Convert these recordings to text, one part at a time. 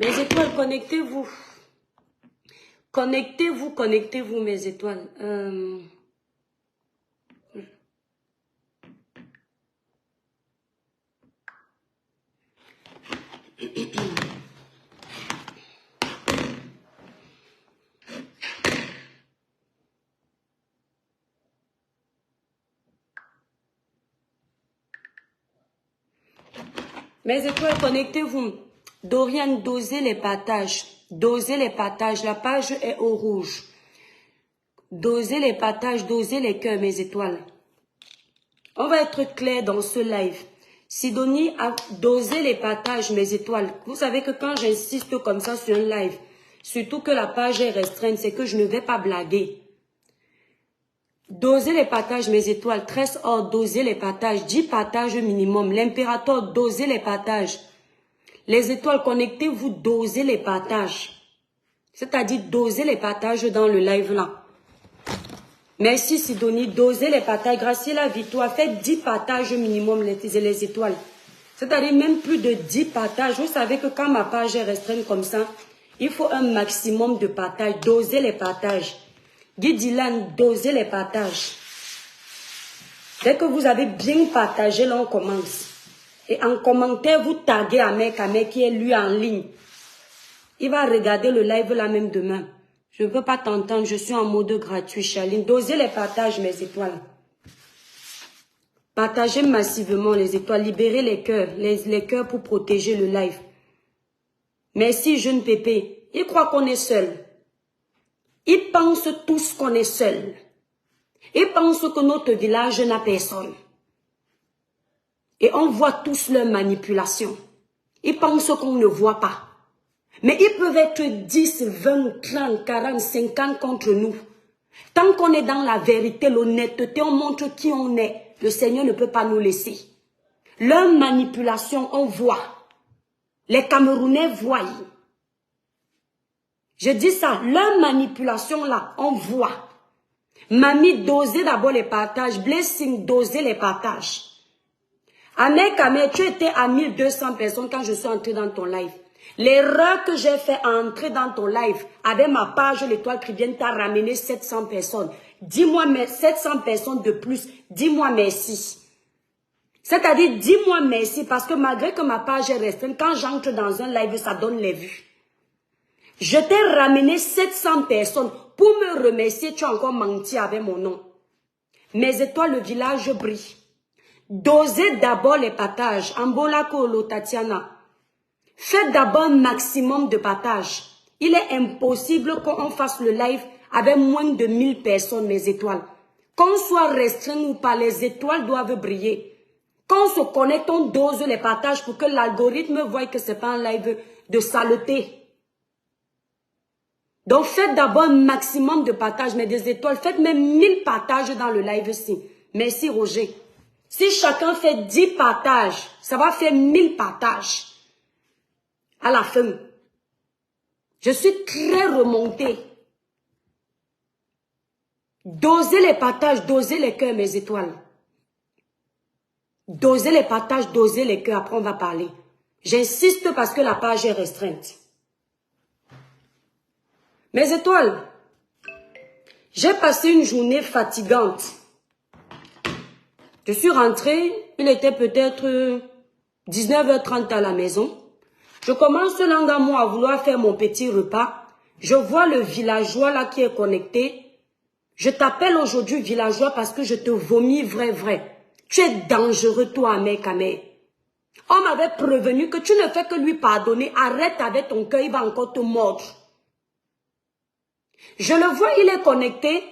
Mes étoiles, connectez-vous. Connectez-vous, connectez-vous, mes étoiles. Mes étoiles, connectez-vous. Dorian, dosez les partages. Dosez les partages. La page est au rouge. Dosez les partages, dosez les cœurs, mes étoiles. On va être clair dans ce live. Sidonie a dosé les partages, mes étoiles. Vous savez que quand j'insiste comme ça sur un live, surtout que la page est restreinte, c'est que je ne vais pas blaguer. Dosez les partages, mes étoiles. 13 ordres, dosez les partages. 10 partages minimum. L'impérateur, dosez les partages. Les étoiles, connectez-vous, dosez les partages. C'est-à-dire, dosez les partages dans le live là. Merci Sidonie, dosez les partages. Graciela Victoire, faites 10 partages minimum, les étoiles. C'est-à-dire même plus de 10 partages. Vous savez que quand ma page est restreinte comme ça, il faut un maximum de partages. Dosez les partages. Guy Dylan, dosez les partages. Dès que vous avez bien partagé, là on commence. Et en commentaire, vous taguez Amek qui est lui en ligne. Il va regarder le live là même demain. Je ne peux pas t'entendre, je suis en mode gratuit, Charline. Dosez les partages, mes étoiles. Partagez massivement les étoiles, libérez les cœurs, les cœurs pour protéger le live. Merci, jeune Pépé. Ils croient qu'on est seul. Ils pensent tous qu'on est seul. Ils pensent que notre village n'a personne. Et on voit tous leurs manipulations. Ils pensent qu'on ne voit pas. Mais ils peuvent être 10, 20, 30, 40, 50 contre nous. Tant qu'on est dans la vérité, l'honnêteté, on montre qui on est. Le Seigneur ne peut pas nous laisser. Leur manipulation, on voit. Les Camerounais voient. Je dis ça, leur manipulation là, on voit. Mamie, dosez d'abord les partages. Blessing, dosez les partages. Amek, tu étais à 1200 personnes quand je suis entrée dans ton live. L'erreur que j'ai fait à entrer dans ton live, avec ma page l'étoile chrétienne, t'a ramené 700 personnes. Dis-moi 700 personnes de plus, dis-moi merci. C'est-à-dire, dis-moi merci, parce que malgré que ma page est restreinte, quand j'entre dans un live, ça donne les vues. Je t'ai ramené 700 personnes. Pour me remercier, tu as encore menti avec mon nom. Mes étoiles, le village brille. Dosez d'abord les partages. Ambola Kolo, Tatiana. Faites d'abord un maximum de partages. Il est impossible qu'on fasse le live avec moins de 1000 personnes, mes étoiles. Qu'on soit restreint ou pas, les étoiles doivent briller. Quand on se connecte, on dose les partages pour que l'algorithme voie que ce n'est pas un live de saleté. Donc faites d'abord un maximum de partages, mais des étoiles. Faites même 1000 partages dans le live-ci. Merci Roger. Si chacun fait 10 partages, ça va faire 1000 partages. À la fin, je suis très remontée. Dosez les partages, dosez les cœurs, mes étoiles. Dosez les partages, dosez les cœurs, après on va parler. J'insiste parce que la page est restreinte. Mes étoiles, j'ai passé une journée fatigante. Je suis rentrée, il était peut-être 19h30 à la maison. Je commence lentement à vouloir faire mon petit repas. Je vois le villageois là qui est connecté. Je t'appelle aujourd'hui villageois parce que je te vomis vrai. Tu es dangereux toi, Amek. On m'avait prévenu que tu ne fais que lui pardonner. Arrête avec ton cœur, il va encore te mordre. Je le vois, il est connecté.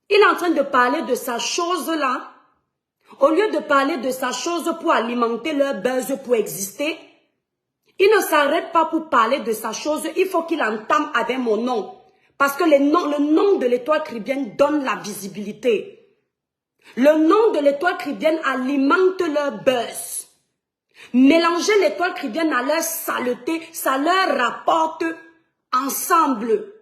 Il est en train de parler de sa chose là. Au lieu de parler de sa chose pour alimenter leur buzz pour exister, il ne s'arrête pas pour parler de sa chose. Il faut qu'il entame avec mon nom. Parce que le nom de l'étoile chrétienne donne la visibilité. Le nom de l'étoile chrétienne alimente leur buzz. Mélanger l'étoile chrétienne à leur saleté, ça leur rapporte ensemble.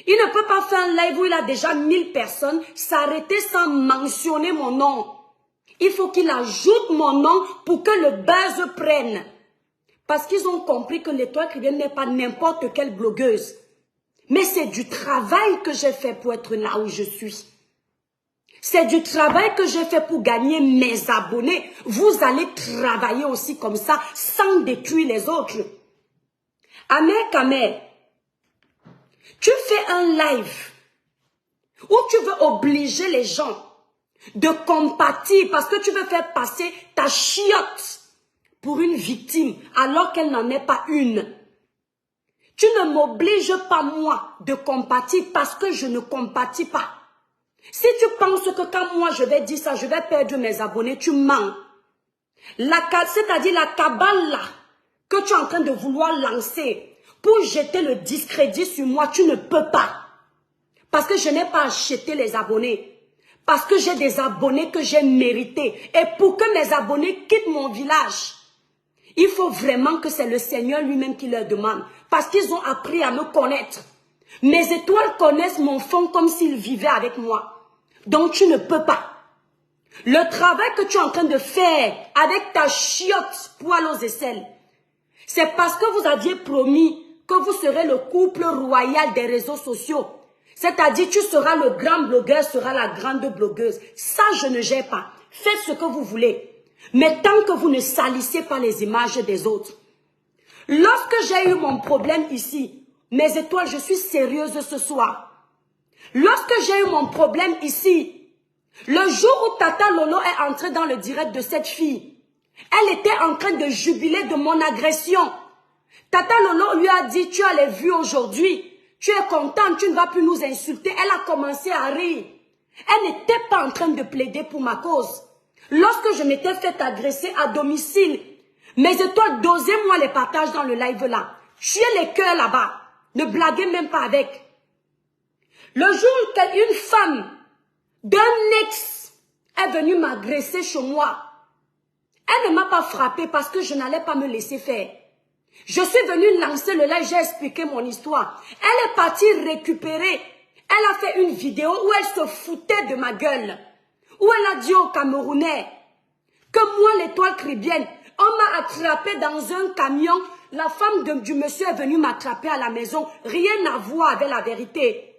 Il ne peut pas faire un live où il a déjà 1000 personnes, s'arrêter sans mentionner mon nom. Il faut qu'il ajoute mon nom pour que le buzz prenne. Parce qu'ils ont compris que l'Étoile Chrétienne n'est pas n'importe quelle blogueuse. Mais c'est du travail que j'ai fait pour être là où je suis. C'est du travail que j'ai fait pour gagner mes abonnés. Vous allez travailler aussi comme ça, sans détruire les autres. Amé, tu fais un live où tu veux obliger les gens de compatir parce que tu veux faire passer ta chiotte pour une victime alors qu'elle n'en est pas une. Tu ne m'obliges pas moi de compatir parce que je ne compatis pas. Si tu penses que quand moi je vais dire ça, je vais perdre mes abonnés, tu mens. C'est-à-dire la cabale là que tu es en train de vouloir lancer pour jeter le discrédit sur moi, tu ne peux pas. Parce que je n'ai pas acheté les abonnés. Parce que j'ai des abonnés que j'ai mérités. Et pour que mes abonnés quittent mon village, il faut vraiment que c'est le Seigneur lui-même qui leur demande. Parce qu'ils ont appris à me connaître. Mes étoiles connaissent mon fond comme s'ils vivaient avec moi. Donc tu ne peux pas. Le travail que tu es en train de faire avec ta chiotte poil aux aisselles, c'est parce que vous aviez promis que vous serez le couple royal des réseaux sociaux. C'est-à-dire, tu seras le grand blogueur, sera la grande blogueuse. Ça, je ne gère pas. Faites ce que vous voulez. Mais tant que vous ne salissez pas les images des autres. Lorsque j'ai eu mon problème ici, mes étoiles, je suis sérieuse ce soir. Lorsque j'ai eu mon problème ici, le jour où Tata Lolo est entrée dans le direct de cette fille, elle était en train de jubiler de mon agression. Tata Lolo lui a dit, tu as les vues aujourd'hui. Tu es contente, tu ne vas plus nous insulter. Elle a commencé à rire. Elle n'était pas en train de plaider pour ma cause. Lorsque je m'étais fait agresser à domicile, mes étoiles, dosez-moi les partages dans le live là. Tuez les cœurs là-bas. Ne blaguez même pas avec. Le jour qu'une femme d'un ex est venue m'agresser chez moi, elle ne m'a pas frappé parce que je n'allais pas me laisser faire. Je suis venue lancer le live, j'ai expliqué mon histoire. Elle est partie récupérer. Elle a fait une vidéo où elle se foutait de ma gueule. Où elle a dit aux Camerounais que moi, l'Étoile Chrétienne, on m'a attrapé dans un camion. La femme du monsieur est venue m'attraper à la maison. Rien à voir avec la vérité.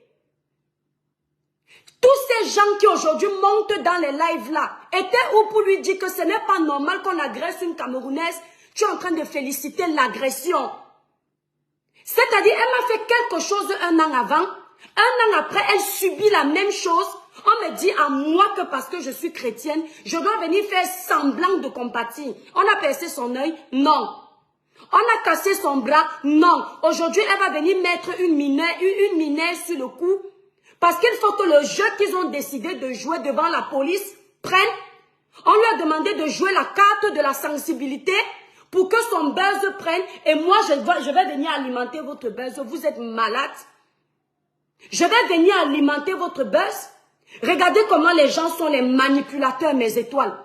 Tous ces gens qui aujourd'hui montent dans les lives là, étaient où pour lui dire que ce n'est pas normal qu'on agresse une Camerounaise. Tu es en train de féliciter l'agression. C'est-à-dire, elle m'a fait quelque chose un an avant. Un an après, elle subit la même chose. On me dit à moi que parce que je suis chrétienne, je dois venir faire semblant de compatir. On a percé son œil? Non. On a cassé son bras? Non. Aujourd'hui, elle va venir mettre une mineure sur le cou. Parce qu'il faut que le jeu qu'ils ont décidé de jouer devant la police prenne. On lui a demandé de jouer la carte de la sensibilité pour que son buzz prenne. Et moi, je vais venir alimenter votre buzz. Vous êtes malade. Je vais venir alimenter votre buzz. Regardez comment les gens sont les manipulateurs, mes étoiles.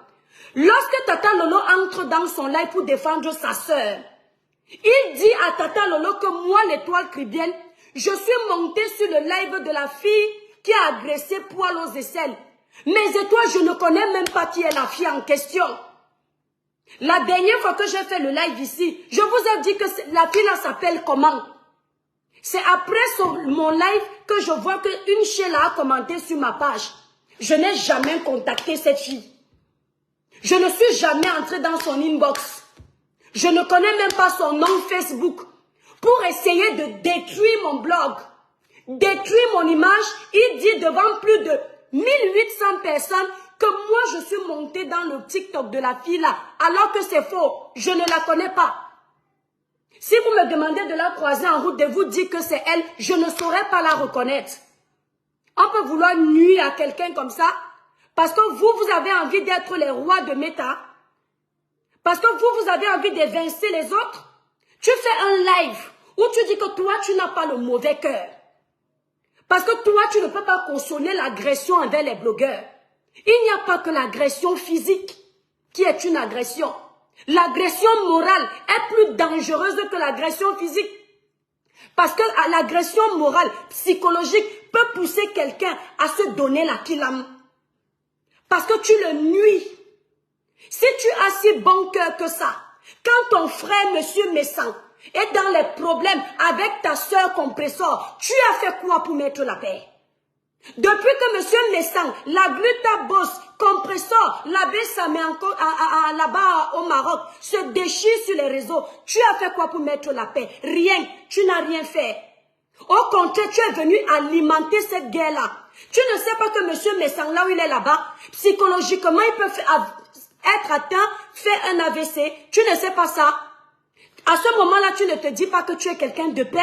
Lorsque Tata Lolo entre dans son live pour défendre sa sœur, il dit à Tata Lolo que moi, l'Étoile Chrétienne, je suis montée sur le live de la fille qui a agressé poil aux aisselles. Mes étoiles, je ne connais même pas qui est la fille en question. La dernière fois que j'ai fait le live ici, je vous ai dit que la fille là s'appelle comment? C'est après mon live que je vois qu'une chéla a commenté sur ma page. Je n'ai jamais contacté cette fille. Je ne suis jamais entrée dans son inbox. Je ne connais même pas son nom Facebook. Pour essayer de détruire mon blog, détruire mon image, il dit devant plus de 1800 personnes que moi je suis montée dans le TikTok de la fille là, alors que c'est faux, je ne la connais pas. Si vous me demandez de la croiser en route, de vous dire que c'est elle, je ne saurais pas la reconnaître. On peut vouloir nuire à quelqu'un comme ça, parce que vous avez envie d'être les rois de Meta, parce que vous avez envie d'évincer les autres. Tu fais un live où tu dis que toi, tu n'as pas le mauvais cœur. Parce que toi, tu ne peux pas consoler l'agression envers les blogueurs. Il n'y a pas que l'agression physique qui est une agression. L'agression morale est plus dangereuse que l'agression physique. Parce que l'agression morale, psychologique, peut pousser quelqu'un à se donner la kilame. Parce que tu le nuis. Si tu as si bon cœur que ça, Quand ton frère, monsieur Messan, est dans les problèmes avec ta soeur compresseur, tu as fait quoi pour mettre la paix? Depuis que monsieur Messan, la glutabos, compresseur, l'abbé Samé encore là-bas au Maroc, se déchire sur les réseaux, tu as fait quoi pour mettre la paix? Rien, tu n'as rien fait. Au contraire, tu es venu alimenter cette guerre-là. Tu ne sais pas que monsieur Messan, là où il est là-bas, psychologiquement, il peut être atteint, faire un AVC. Tu ne sais pas ça. À ce moment-là, tu ne te dis pas que tu es quelqu'un de paix.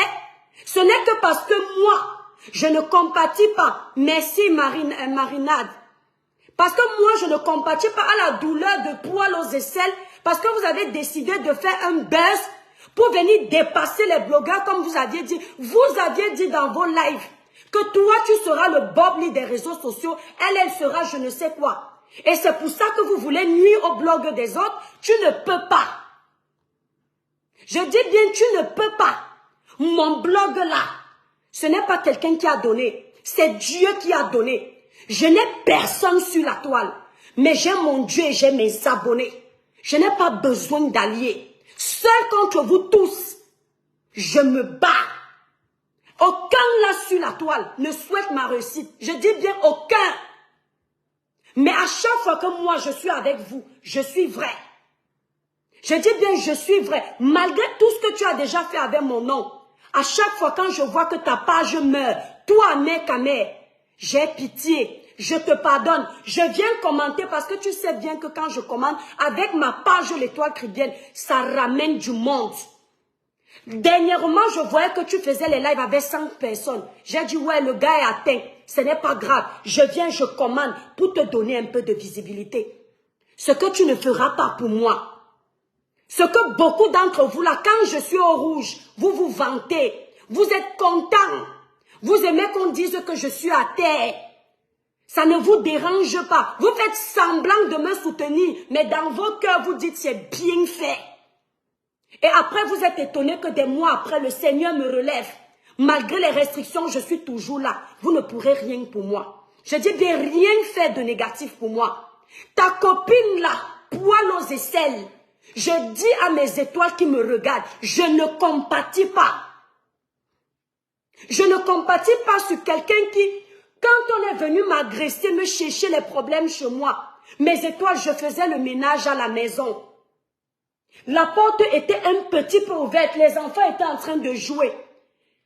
Ce n'est que parce que moi, je ne compatis pas. Merci Marinade. Parce que moi, je ne compatis pas à la douleur de poils aux aisselles. Parce que vous avez décidé de faire un buzz pour venir dépasser les blogueurs comme vous aviez dit. Vous aviez dit dans vos lives que toi, tu seras le Bob Lee des réseaux sociaux. Elle sera je ne sais quoi. Et c'est pour ça que vous voulez nuire au blog des autres. Tu ne peux pas. Je dis bien, tu ne peux pas. Mon blog là, ce n'est pas quelqu'un qui a donné. C'est Dieu qui a donné. Je n'ai personne sur la toile. Mais j'ai mon Dieu et j'ai mes abonnés. Je n'ai pas besoin d'alliés. Seul contre vous tous, je me bats. Aucun là sur la toile ne souhaite ma réussite. Je dis bien aucun. Mais à chaque fois que moi je suis avec vous, je suis vrai. Je dis bien je suis vrai. Malgré tout ce que tu as déjà fait avec mon nom. À chaque fois quand je vois que ta page meurt, toi mec à mère, j'ai pitié. Je te pardonne. Je viens commenter parce que tu sais bien que quand je commente, avec ma page l'étoile chrétienne, ça ramène du monde. Dernièrement, je voyais que tu faisais les lives avec 5 personnes. J'ai dit, ouais, le gars est atteint. Ce n'est pas grave. Je viens, je commande pour te donner un peu de visibilité. Ce que tu ne feras pas pour moi. Ce que beaucoup d'entre vous, là, quand je suis au rouge, vous vous vantez. Vous êtes contents. Vous aimez qu'on dise que je suis à terre. Ça ne vous dérange pas. Vous faites semblant de me soutenir, mais dans vos cœurs, vous dites c'est bien fait. Et après, vous êtes étonnés que des mois après, le Seigneur me relève. Malgré les restrictions, je suis toujours là. Vous ne pourrez rien pour moi. Je dis bien rien fait de négatif pour moi. Ta copine là, poil aux aisselles. Je dis à mes étoiles qui me regardent, je ne compatis pas. Je ne compatis pas sur quelqu'un qui... Quand on est venu m'agresser, me chercher les problèmes chez moi, mes étoiles, je faisais le ménage à la maison. La porte était un petit peu ouverte, les enfants étaient en train de jouer.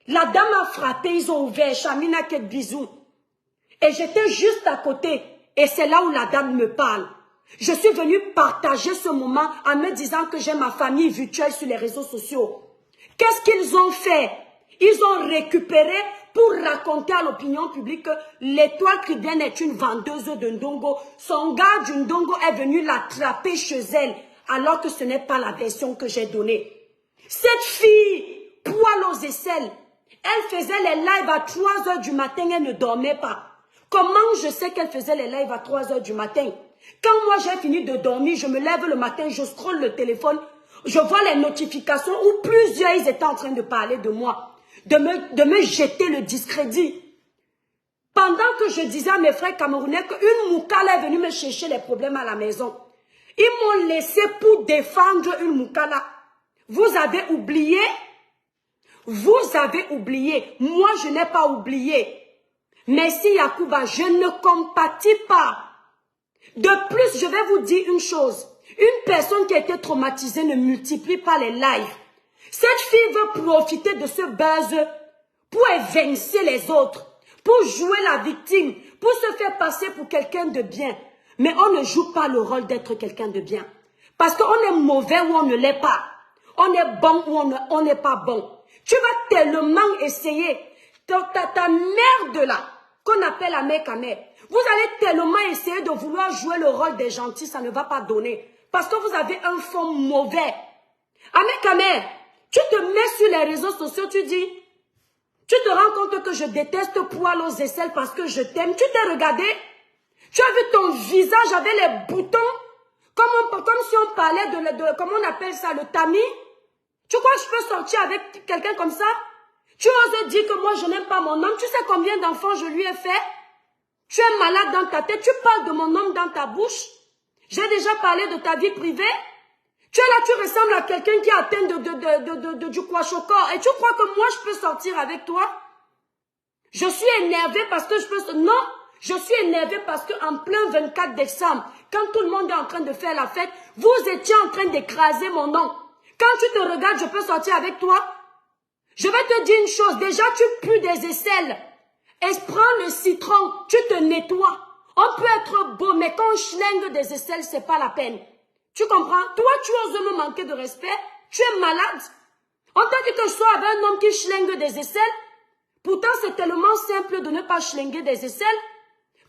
La dame a frappé, ils ont ouvert, Chamina, quelques bisous. Et j'étais juste à côté, et c'est là où la dame me parle. Je suis venue partager ce moment en me disant que j'ai ma famille virtuelle sur les réseaux sociaux. Qu'est-ce qu'ils ont fait? Ils ont récupéré pour raconter à l'opinion publique que l'étoile chrétienne est une vendeuse de ndongo. Son gars du ndongo est venu l'attraper chez elle, alors que ce n'est pas la version que j'ai donnée. Cette fille, poil aux aisselles, elle faisait les lives à 3 h du matin, elle ne dormait pas. Comment je sais qu'elle faisait les lives à 3 h du matin? Quand moi j'ai fini de dormir, je me lève le matin, je scrolle le téléphone, je vois les notifications où plusieurs ils étaient en train de parler de moi. De me jeter le discrédit. Pendant que je disais à mes frères camerounais qu'une moukala est venue me chercher les problèmes à la maison. Ils m'ont laissé pour défendre une moukala. Vous avez oublié? Vous avez oublié. Moi, je n'ai pas oublié. Merci Yacouba, je ne compatis pas. De plus, je vais vous dire une chose. Une personne qui a été traumatisée ne multiplie pas les lives. Cette fille veut profiter de ce buzz pour évincer les autres, pour jouer la victime, pour se faire passer pour quelqu'un de bien. Mais on ne joue pas le rôle d'être quelqu'un de bien. Parce qu'on est mauvais ou on ne l'est pas. On est bon ou on n'est pas bon. Tu vas tellement essayer. Ta merde là, qu'on appelle la mère à mère. Vous allez tellement essayer de vouloir jouer le rôle des gentils, ça ne va pas donner. Parce que vous avez un fond mauvais. Amé, tu te mets sur les réseaux sociaux, tu dis, tu te rends compte que je déteste poil aux aisselles parce que je t'aime. Tu t'es regardé, tu as vu ton visage avec les boutons, comme si on parlait de comment on appelle ça, le tamis. Tu crois que je peux sortir avec quelqu'un comme ça? Tu oses dire que moi je n'aime pas mon homme. Tu sais combien d'enfants je lui ai fait? Tu es malade dans ta tête, tu parles de mon homme dans ta bouche. J'ai déjà parlé de ta vie privée. Tu es là, tu ressembles à quelqu'un qui est atteint du kwashiorkor. Et tu crois que moi, je peux sortir avec toi? Je suis énervée parce que je peux... Non, je suis énervée parce qu'en plein 24 décembre, quand tout le monde est en train de faire la fête, vous étiez en train d'écraser mon nom. Quand tu te regardes, je peux sortir avec toi? Je vais te dire une chose. Déjà, tu pues des aisselles. Et prends le citron, tu te nettoies. On peut être beau, mais quand on schlingue des aisselles, c'est pas la peine. Tu comprends? Toi, tu oses me manquer de respect. Tu es malade. On t'a dit que je sois avec un homme qui schlingue des aisselles. Pourtant, c'est tellement simple de ne pas schlinguer des aisselles.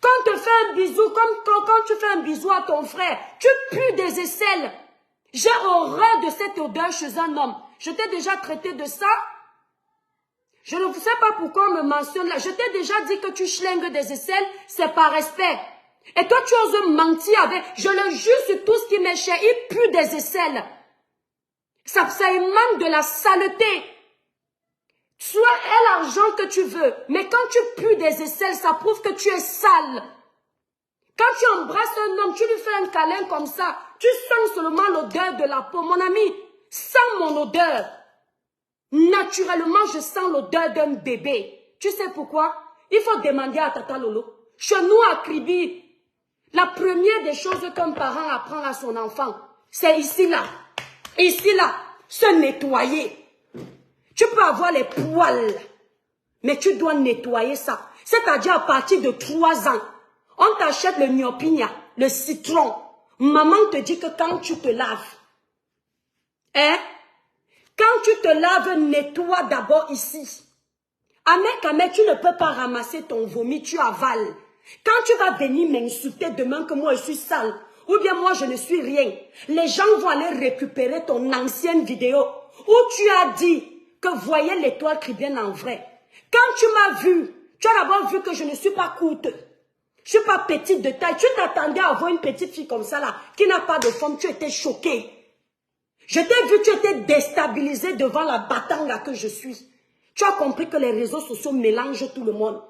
Quand on te fait un bisou, comme quand tu fais un bisou à ton frère, tu pues des aisselles. J'ai horreur de cette odeur chez un homme. Je t'ai déjà traité de ça. Je ne sais pas pourquoi on me mentionne là. Je t'ai déjà dit que tu schlingues des aisselles, c'est par respect. Et toi, tu oses mentir avec... Je le jure sur tout ce qui m'est cher. Il pue des aisselles. Ça émane de la saleté. Soit est l'argent que tu veux, mais quand tu pues des aisselles, ça prouve que tu es sale. Quand tu embrasses un homme, tu lui fais un câlin comme ça, tu sens seulement l'odeur de la peau. Mon ami, sens mon odeur. Naturellement, je sens l'odeur d'un bébé. Tu sais pourquoi? Il faut demander à Tata Lolo. Chez nous, à Kribi, la première des choses qu'un parent apprend à son enfant, c'est ici, là, se nettoyer. Tu peux avoir les poils, mais tu dois nettoyer ça. C'est-à-dire à partir de 3 ans, on t'achète le nyopigna, le citron. Maman te dit que quand tu te laves, hein? Quand tu te laves, nettoie d'abord ici. Ahmed, tu ne peux pas ramasser ton vomi, tu avales. Quand tu vas venir m'insulter demain que moi je suis sale, ou bien moi je ne suis rien, les gens vont aller récupérer ton ancienne vidéo où tu as dit que voyez l'étoile cribienne en vrai. Quand tu m'as vu, tu as d'abord vu que je ne suis pas courte. Je ne suis pas petite de taille. Tu t'attendais à voir une petite fille comme ça là, qui n'a pas de forme, tu étais choquée. Je t'ai vu, tu étais déstabilisée devant la batanga que je suis. Tu as compris que les réseaux sociaux mélangent tout le monde.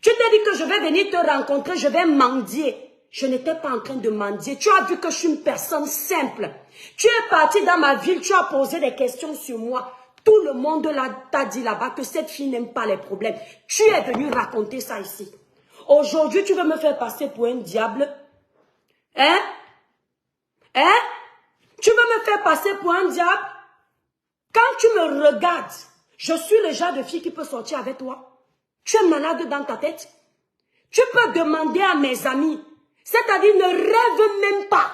Tu t'es dit que je vais venir te rencontrer, je vais mendier. Je n'étais pas en train de mendier. Tu as vu que je suis une personne simple. Tu es parti dans ma ville, tu as posé des questions sur moi. Tout le monde t'a dit là-bas que cette fille n'aime pas les problèmes. Tu es venu raconter ça ici. Aujourd'hui, tu veux me faire passer pour un diable? Hein? Hein? Tu veux me faire passer pour un diable? Quand tu me regardes, je suis le genre de fille qui peut sortir avec toi. Tu es malade dans ta tête. Tu peux demander à mes amis, c'est-à-dire ne rêve même pas.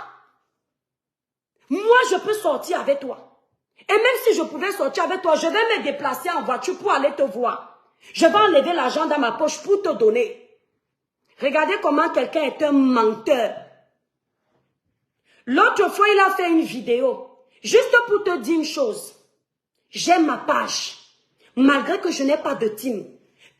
Moi, je peux sortir avec toi. Et même si je pouvais sortir avec toi, je vais me déplacer en voiture pour aller te voir. Je vais enlever l'argent dans ma poche pour te donner. Regardez comment quelqu'un est un menteur. L'autre fois, il a fait une vidéo. Juste pour te dire une chose. J'aime ma page. Malgré que je n'ai pas de team.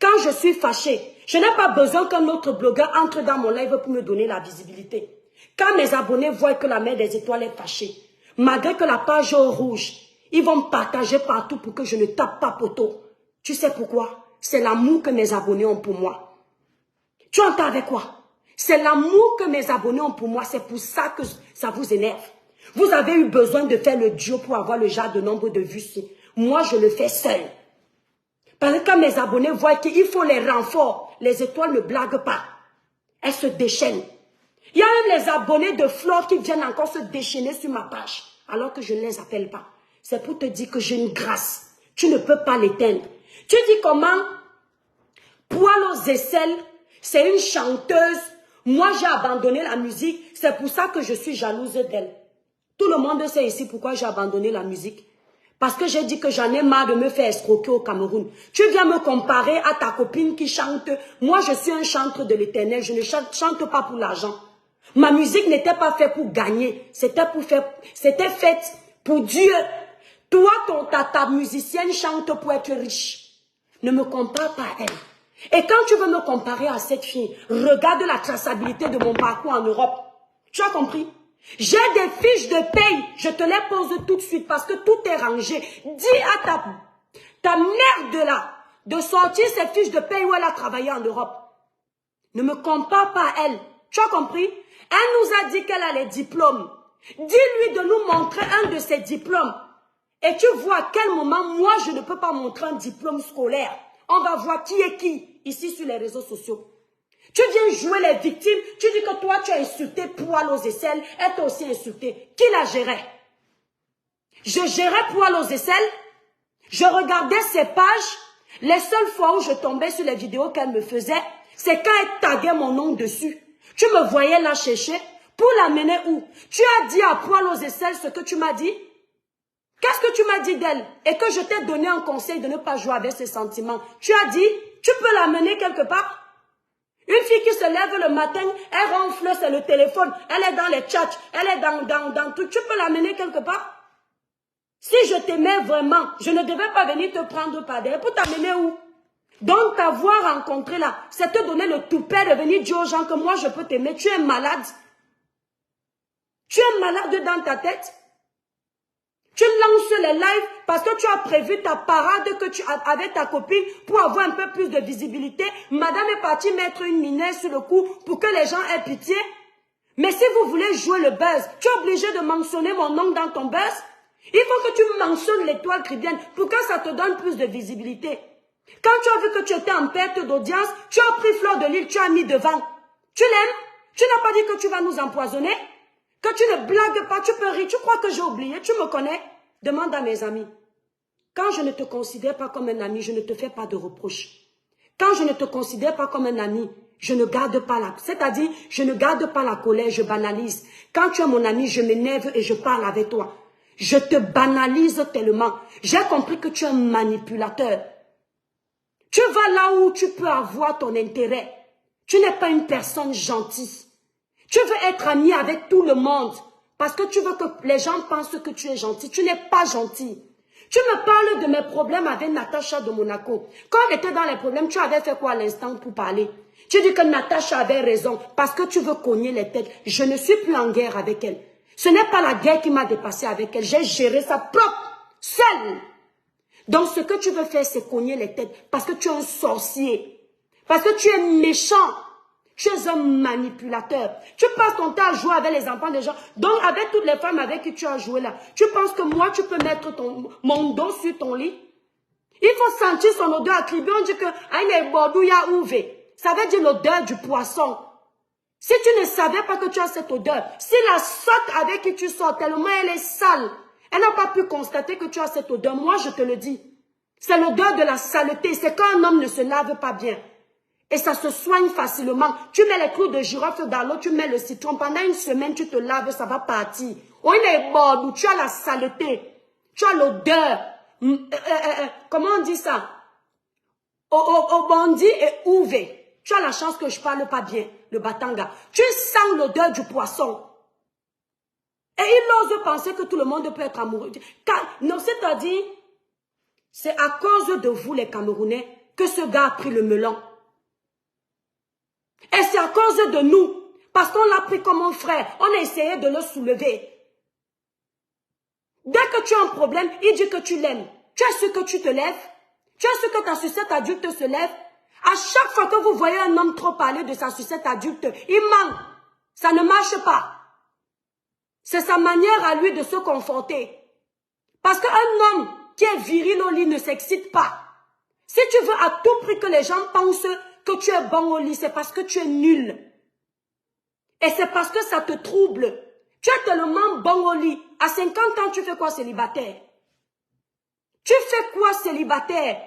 Quand je suis fâchée, je n'ai pas besoin qu'un autre blogueur entre dans mon live pour me donner la visibilité. Quand mes abonnés voient que la mère des étoiles est fâchée, malgré que la page est rouge, ils vont me partager partout pour que je ne tape pas poteau. Tu sais pourquoi? C'est l'amour que mes abonnés ont pour moi. Tu entends avec quoi? C'est l'amour que mes abonnés ont pour moi. C'est pour ça que ça vous énerve. Vous avez eu besoin de faire le duo pour avoir le genre de nombre de vues. Moi, je le fais seul. Parce que quand mes abonnés voient qu'il faut les renforts, les étoiles ne blaguent pas. Elles se déchaînent. Il y a même les abonnés de Flore qui viennent encore se déchaîner sur ma page, alors que je ne les appelle pas. C'est pour te dire que j'ai une grâce. Tu ne peux pas l'éteindre. Tu dis comment? Poil aux aisselles, c'est une chanteuse. Moi, j'ai abandonné la musique. C'est pour ça que je suis jalouse d'elle. Tout le monde sait ici pourquoi j'ai abandonné la musique. Parce que j'ai dit que j'en ai marre de me faire escroquer au Cameroun. Tu viens me comparer à ta copine qui chante. Moi, je suis un chanteur de l'Éternel. Je ne chante pas pour l'argent. Ma musique n'était pas faite pour gagner. C'était faite pour Dieu. Toi, ta musicienne chante pour être riche. Ne me compare pas à elle. Et quand tu veux me comparer à cette fille, regarde la traçabilité de mon parcours en Europe. Tu as compris? J'ai des fiches de paye, je te les pose tout de suite parce que tout est rangé. Dis à ta merde là de sortir ces fiches de paye où elle a travaillé en Europe. Ne me compare pas à elle. Tu as compris? Elle nous a dit qu'elle a les diplômes. Dis-lui de nous montrer un de ses diplômes. Et tu vois à quel moment, moi, je ne peux pas montrer un diplôme scolaire. On va voir qui est qui, ici sur les réseaux sociaux. Tu viens jouer les victimes, tu dis que toi, tu as insulté Poil aux aisselles, elle t'a aussi insulté. Qui la gérait? Je gérais Poil aux aisselles, je regardais ses pages. Les seules fois où je tombais sur les vidéos qu'elle me faisait, c'est quand elle taguait mon nom dessus. Tu me voyais la chercher pour l'amener où? Tu as dit à Poil aux aisselles ce que tu m'as dit? Qu'est-ce que tu m'as dit d'elle? Et que je t'ai donné un conseil de ne pas jouer avec ses sentiments. Tu as dit, tu peux l'amener quelque part? Une fille qui se lève le matin, elle ronfle, c'est le téléphone, elle est dans les chats, elle est dans tout. Tu peux l'amener quelque part? Si je t'aimais vraiment, je ne devais pas venir te prendre par derrière pour t'amener où? Donc t'avoir rencontré là, c'est te donner le toupet de venir dire aux gens que moi je peux t'aimer. Tu es malade. Tu es malade dans ta tête. Tu lances les lives parce que tu as prévu ta parade que tu as avec ta copine pour avoir un peu plus de visibilité. Madame est partie mettre une mineure sur le cou pour que les gens aient pitié. Mais si vous voulez jouer le buzz, tu es obligé de mentionner mon nom dans ton buzz. Il faut que tu mentionnes l'étoile chrétienne pour que ça te donne plus de visibilité. Quand tu as vu que tu étais en perte d'audience, tu as pris Fleur de Lys, tu as mis devant. Tu l'aimes? Tu n'as pas dit que tu vas nous empoisonner? Que tu ne blagues pas, tu peux rire. Tu crois que j'ai oublié? Tu me connais? Demande à mes amis. Quand je ne te considère pas comme un ami, je ne te fais pas de reproches. Quand je ne te considère pas comme un ami, je ne garde pas la... C'est-à-dire, je ne garde pas la colère, je banalise. Quand tu es mon ami, je m'énerve et je parle avec toi. Je te banalise tellement. J'ai compris que tu es un manipulateur. Tu vas là où tu peux avoir ton intérêt. Tu n'es pas une personne gentille. Tu veux être ami avec tout le monde parce que tu veux que les gens pensent que tu es gentil. Tu n'es pas gentil. Tu me parles de mes problèmes avec Natacha de Monaco. Quand on était dans les problèmes, tu avais fait quoi à l'instant pour parler? Tu dis que Natacha avait raison parce que tu veux cogner les têtes. Je ne suis plus en guerre avec elle. Ce n'est pas la guerre qui m'a dépassé avec elle. J'ai géré ça propre, seule. Donc ce que tu veux faire, c'est cogner les têtes parce que tu es un sorcier. Parce que tu es méchant. Tu es un manipulateur. Tu passes ton temps à jouer avec les enfants des gens. Donc, avec toutes les femmes avec qui tu as joué là, tu penses que moi, tu peux mettre mon dos sur ton lit? Il faut sentir son odeur attribuée. On dit que ça veut dire l'odeur du poisson. Si tu ne savais pas que tu as cette odeur, si la sotte avec qui tu sors tellement elle est sale, elle n'a pas pu constater que tu as cette odeur, moi je te le dis. C'est l'odeur de la saleté. C'est quand un homme ne se lave pas bien. Et ça se soigne facilement. Tu mets les clous de girofle dans l'eau, tu mets le citron. Pendant une semaine, tu te laves, ça va partir. On est mort, tu as la saleté. Tu as l'odeur. Comment on dit ça? Obondi et ouvé. Tu as la chance que je parle pas bien, le batanga. Tu sens l'odeur du poisson. Et il ose penser que tout le monde peut être amoureux. Non, c'est-à-dire, c'est à cause de vous, les Camerounais, que ce gars a pris le melon. Et c'est à cause de nous, parce qu'on l'a pris comme un frère, on a essayé de le soulever. Dès que tu as un problème, il dit que tu l'aimes. Tu es sûr que tu te lèves? Tu es sûr que ta sucette adulte se lève? À chaque fois que vous voyez un homme trop parler de sa sucette adulte, il ment. Ça ne marche pas. C'est sa manière à lui de se conforter. Parce qu'un homme qui est viril au lit ne s'excite pas. Si tu veux à tout prix que les gens pensent que tu es bon au lit, c'est parce que tu es nul. Et c'est parce que ça te trouble. Tu es tellement bon au lit. À 50 ans, tu fais quoi célibataire? Tu fais quoi célibataire?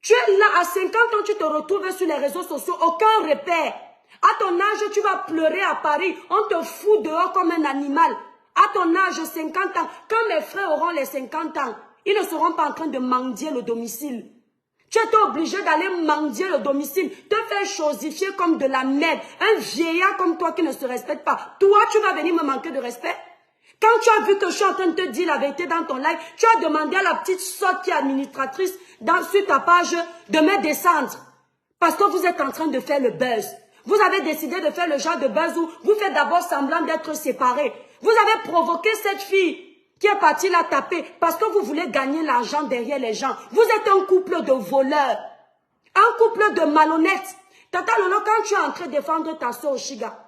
Tu es là à 50 ans, tu te retrouves sur les réseaux sociaux, aucun repère. À ton âge, tu vas pleurer à Paris. On te fout dehors comme un animal. À ton âge, 50 ans, quand mes frères auront les 50 ans, ils ne seront pas en train de mendier le domicile. Tu es obligé d'aller mendier le domicile, te faire chosifier comme de la merde. Un vieillard comme toi qui ne se respecte pas. Toi, tu vas venir me manquer de respect? Quand tu as vu que je suis en train de te dire la vérité dans ton live, tu as demandé à la petite sotte qui est administratrice sur ta page de me descendre. Parce que vous êtes en train de faire le buzz. Vous avez décidé de faire le genre de buzz où vous faites d'abord semblant d'être séparés. Vous avez provoqué cette fille qui est partie la taper parce que vous voulez gagner l'argent derrière les gens. Vous êtes un couple de voleurs. Un couple de malhonnêtes. Tata Lolo, quand tu es en train de défendre ta soeur Oshiga,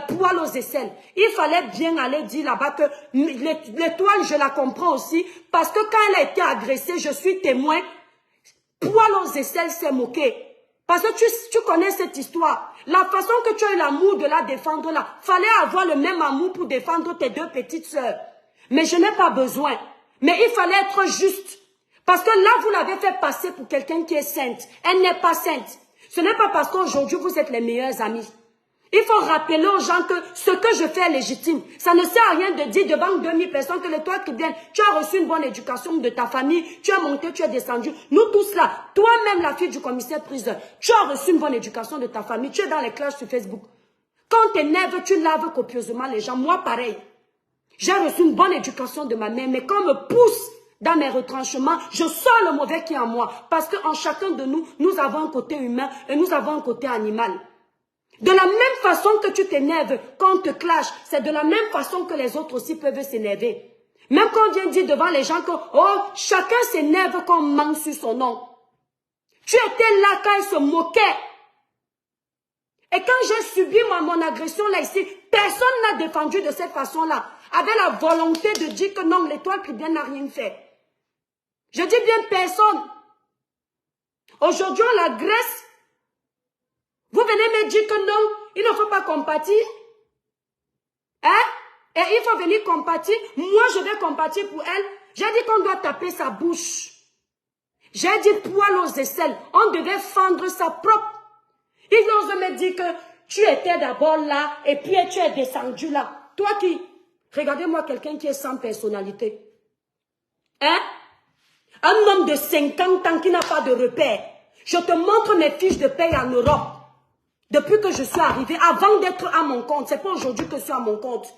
poil aux aisselles. Il fallait bien aller dire là-bas que l'étoile, je la comprends aussi, parce que quand elle a été agressée, je suis témoin, poil aux aisselles s'est moqué. Parce que tu connais cette histoire. La façon que tu as eu l'amour de la défendre là, fallait avoir le même amour pour défendre tes deux petites sœurs. Mais je n'ai pas besoin. Mais il fallait être juste. Parce que là, vous l'avez fait passer pour quelqu'un qui est sainte. Elle n'est pas sainte. Ce n'est pas parce qu'aujourd'hui, vous êtes les meilleurs amis. Il faut rappeler aux gens que ce que je fais est légitime. Ça ne sert à rien de dire devant 2000 personnes que toi qui viens, tu as reçu une bonne éducation de ta famille, tu as monté, tu es descendu. Nous tous là, toi-même la fille du commissaire priseur, tu as reçu une bonne éducation de ta famille, tu es dans les classes sur Facebook. Quand tu énerves, tu laves copieusement les gens. Moi, pareil. J'ai reçu une bonne éducation de ma mère, mais quand on me pousse dans mes retranchements, je sors le mauvais qui est en moi. Parce qu'en chacun de nous, nous avons un côté humain et nous avons un côté animal. De la même façon que tu t'énerves quand on te clash, c'est de la même façon que les autres aussi peuvent s'énerver. Même quand on vient dire devant les gens que oh, chacun s'énerve quand on manque sur son nom. Tu étais là quand ils se moquaient. Et quand j'ai subi mon agression là ici, personne n'a défendu de cette façon-là. Avec la volonté de dire que non, l'étoile chrétienne n'a rien fait. Je dis bien personne. Aujourd'hui, on l'agresse. Vous venez me dire que non, il ne faut pas compatir. Hein? Et il faut venir compatir. Moi, je vais compatir pour elle. J'ai dit qu'on doit taper sa bouche. J'ai dit poil aux aisselles. On devait fendre sa propre. Ils osent me dire que tu étais d'abord là et puis tu es descendu là. Toi qui? Regardez-moi quelqu'un qui est sans personnalité. Hein? Un homme de 50 ans qui n'a pas de repère. Je te montre mes fiches de paye en Europe. Depuis que je suis arrivée, avant d'être à mon compte, c'est pas aujourd'hui que je suis à mon compte.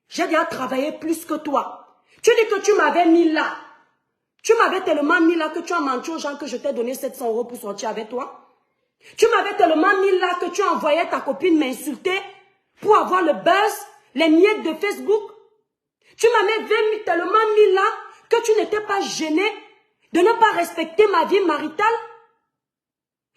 J'ai déjà travaillé plus que toi. Tu dis que tu m'avais mis là. Tu m'avais tellement mis là que tu as menti aux gens que je t'ai donné 700 € pour sortir avec toi. Tu m'avais tellement mis là que tu envoyais ta copine m'insulter pour avoir le buzz, les miettes de Facebook. Tu m'avais tellement mis là que tu n'étais pas gêné de ne pas respecter ma vie maritale.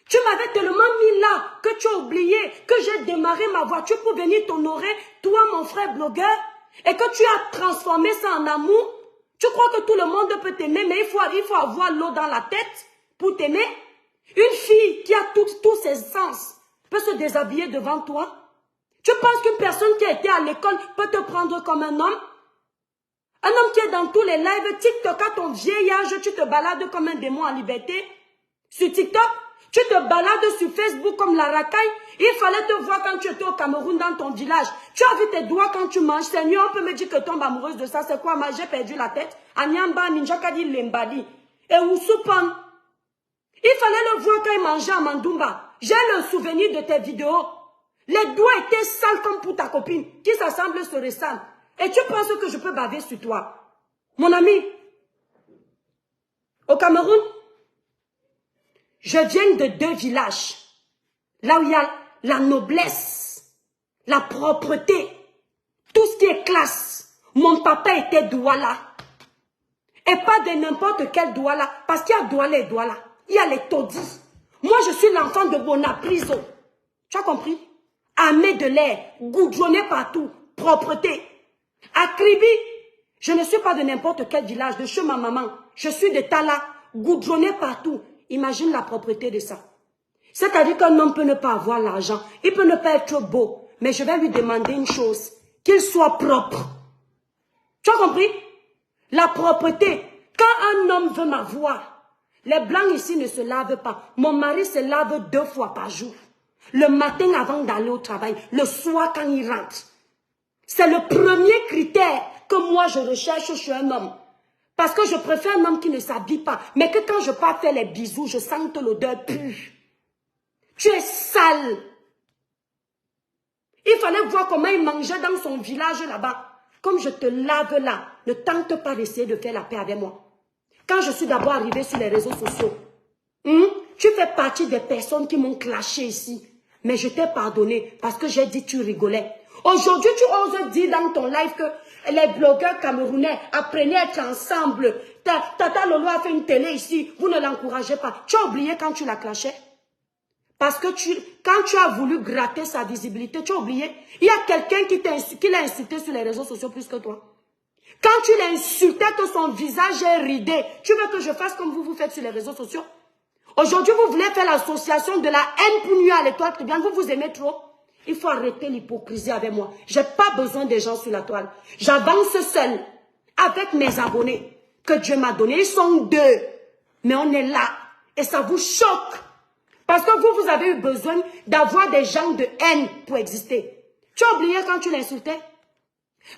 Tu m'avais tellement mis là que tu as oublié que j'ai démarré ma voiture pour venir t'honorer, toi mon frère blogueur, et que tu as transformé ça en amour. Tu crois que tout le monde peut t'aimer, mais il faut avoir l'eau dans la tête pour t'aimer. Une fille qui a tous ses sens peut se déshabiller devant toi. Tu penses qu'une personne qui a été à l'école peut te prendre comme un homme? Un homme qui est dans tous les lives, TikTok, à ton vieil âge, tu te balades comme un démon en liberté. Sur TikTok, tu te balades sur Facebook comme la racaille. Il fallait te voir quand tu étais au Cameroun dans ton village. Tu as vu tes doigts quand tu manges. Seigneur, on peut me dire que tu tombes amoureuse de ça. C'est quoi? J'ai perdu la tête. Anyamba, Ninjakadi, Lembadi. Et Ousoupan. Il fallait le voir quand il mangeait à Mandumba. J'ai le souvenir de tes vidéos. Les doigts étaient sales comme pour ta copine. Qui s'assemble se ressemble. Et tu penses que je peux baver sur toi? Mon ami, au Cameroun, je viens de 2 villages. Là où il y a la noblesse, la propreté, tout ce qui est classe. Mon papa était Douala. Et pas de n'importe quel Douala. Parce qu'il y a Douala et Douala. Il y a les taudis. Moi, je suis l'enfant de Bonapriso. Tu as compris? Armé de l'air, goudronné partout, propreté. Akribi, je ne suis pas de n'importe quel village, de chez ma maman. Je suis de Tala, goudronné partout. Imagine la propreté de ça. C'est-à-dire qu'un homme peut ne pas avoir l'argent. Il peut ne pas être beau. Mais je vais lui demander une chose. Qu'il soit propre. Tu as compris? La propreté. Quand un homme veut m'avoir, les blancs ici ne se lavent pas. Mon mari se lave 2 fois par jour. Le matin avant d'aller au travail. Le soir quand il rentre. C'est le premier critère que moi je recherche chez un homme. Parce que je préfère un homme qui ne s'habille pas. Mais que quand je pars faire les bisous, je sente l'odeur pure. Tu es sale. Il fallait voir comment il mangeait dans son village là-bas. Comme je te lave là, ne tente pas d'essayer de faire la paix avec moi. Quand je suis d'abord arrivée sur les réseaux sociaux, tu fais partie des personnes qui m'ont clashé ici. Mais je t'ai pardonné parce que j'ai dit tu rigolais. Aujourd'hui, tu oses dire dans ton live que les blogueurs camerounais apprenaient à être ensemble. Tata Lolo a fait une télé ici, vous ne l'encouragez pas. Tu as oublié quand tu la clashais? Parce que quand tu as voulu gratter sa visibilité, tu as oublié. Il y a quelqu'un qui l'a insulté sur les réseaux sociaux plus que toi. Quand tu l'insultais, que son visage est ridé, tu veux que je fasse comme vous faites sur les réseaux sociaux? Aujourd'hui, vous voulez faire l'association de la haine pour nuire à l'étoile tribune. Vous vous aimez trop? Il faut arrêter l'hypocrisie avec moi. Je n'ai pas besoin des gens sur la toile. J'avance seul avec mes abonnés que Dieu m'a donné. Ils sont 2. Mais on est là. Et ça vous choque. Parce que vous avez eu besoin d'avoir des gens de haine pour exister. Tu as oublié quand tu l'insultais?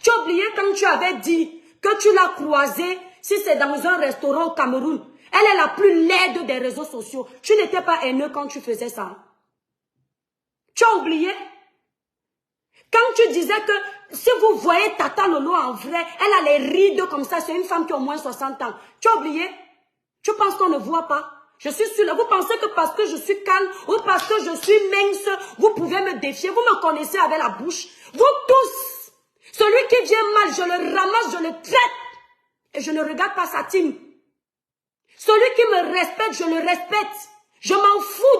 Tu as oublié quand tu avais dit que tu l'as croisée si c'est dans un restaurant au Cameroun. Elle est la plus laide des réseaux sociaux. Tu n'étais pas haineux quand tu faisais ça. Tu as oublié? Quand tu disais que si vous voyez Tata Lolo en vrai, elle a les rides comme ça, c'est une femme qui a au moins 60 ans. Tu as oublié? Tu penses qu'on ne voit pas? Je suis sûre. Vous pensez que parce que je suis calme ou parce que je suis mince, vous pouvez me défier. Vous me connaissez avec la bouche. Vous tous, celui qui vient mal, je le ramasse, je le traite. Et je ne regarde pas sa team. Celui qui me respecte, je le respecte. Je m'en fous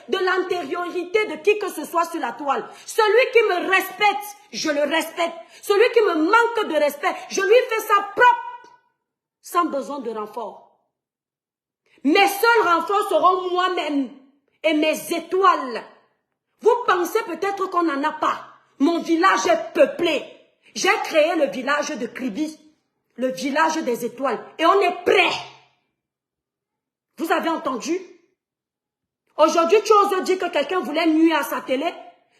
de l'antériorité de qui que ce soit sur la toile. Celui qui me respecte, je le respecte. Celui qui me manque de respect, je lui fais ça propre, sans besoin de renfort. Mes seuls renforts seront moi-même et mes étoiles. Vous pensez peut-être qu'on n'en a pas. Mon village est peuplé. J'ai créé le village de Kribi, le village des étoiles. Et on est prêt. Vous avez entendu? Aujourd'hui, tu oses dire que quelqu'un voulait nuire à sa télé.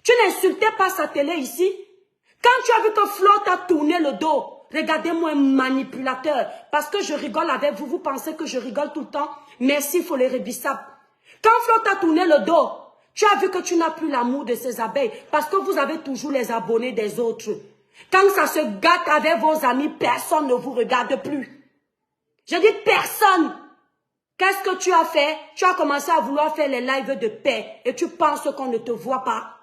Tu n'insultais pas sa télé ici. Quand tu as vu que Flo t'a tourné le dos, regardez-moi un manipulateur. Parce que je rigole avec vous, vous pensez que je rigole tout le temps. Merci, faut les rébissables. Quand Flo t'a tourné le dos, tu as vu que tu n'as plus l'amour de ces abeilles. Parce que vous avez toujours les abonnés des autres. Quand ça se gâte avec vos amis, personne ne vous regarde plus. Je dis personne. Qu'est-ce que tu as fait? Tu as commencé à vouloir faire les lives de paix. Et tu penses qu'on ne te voit pas.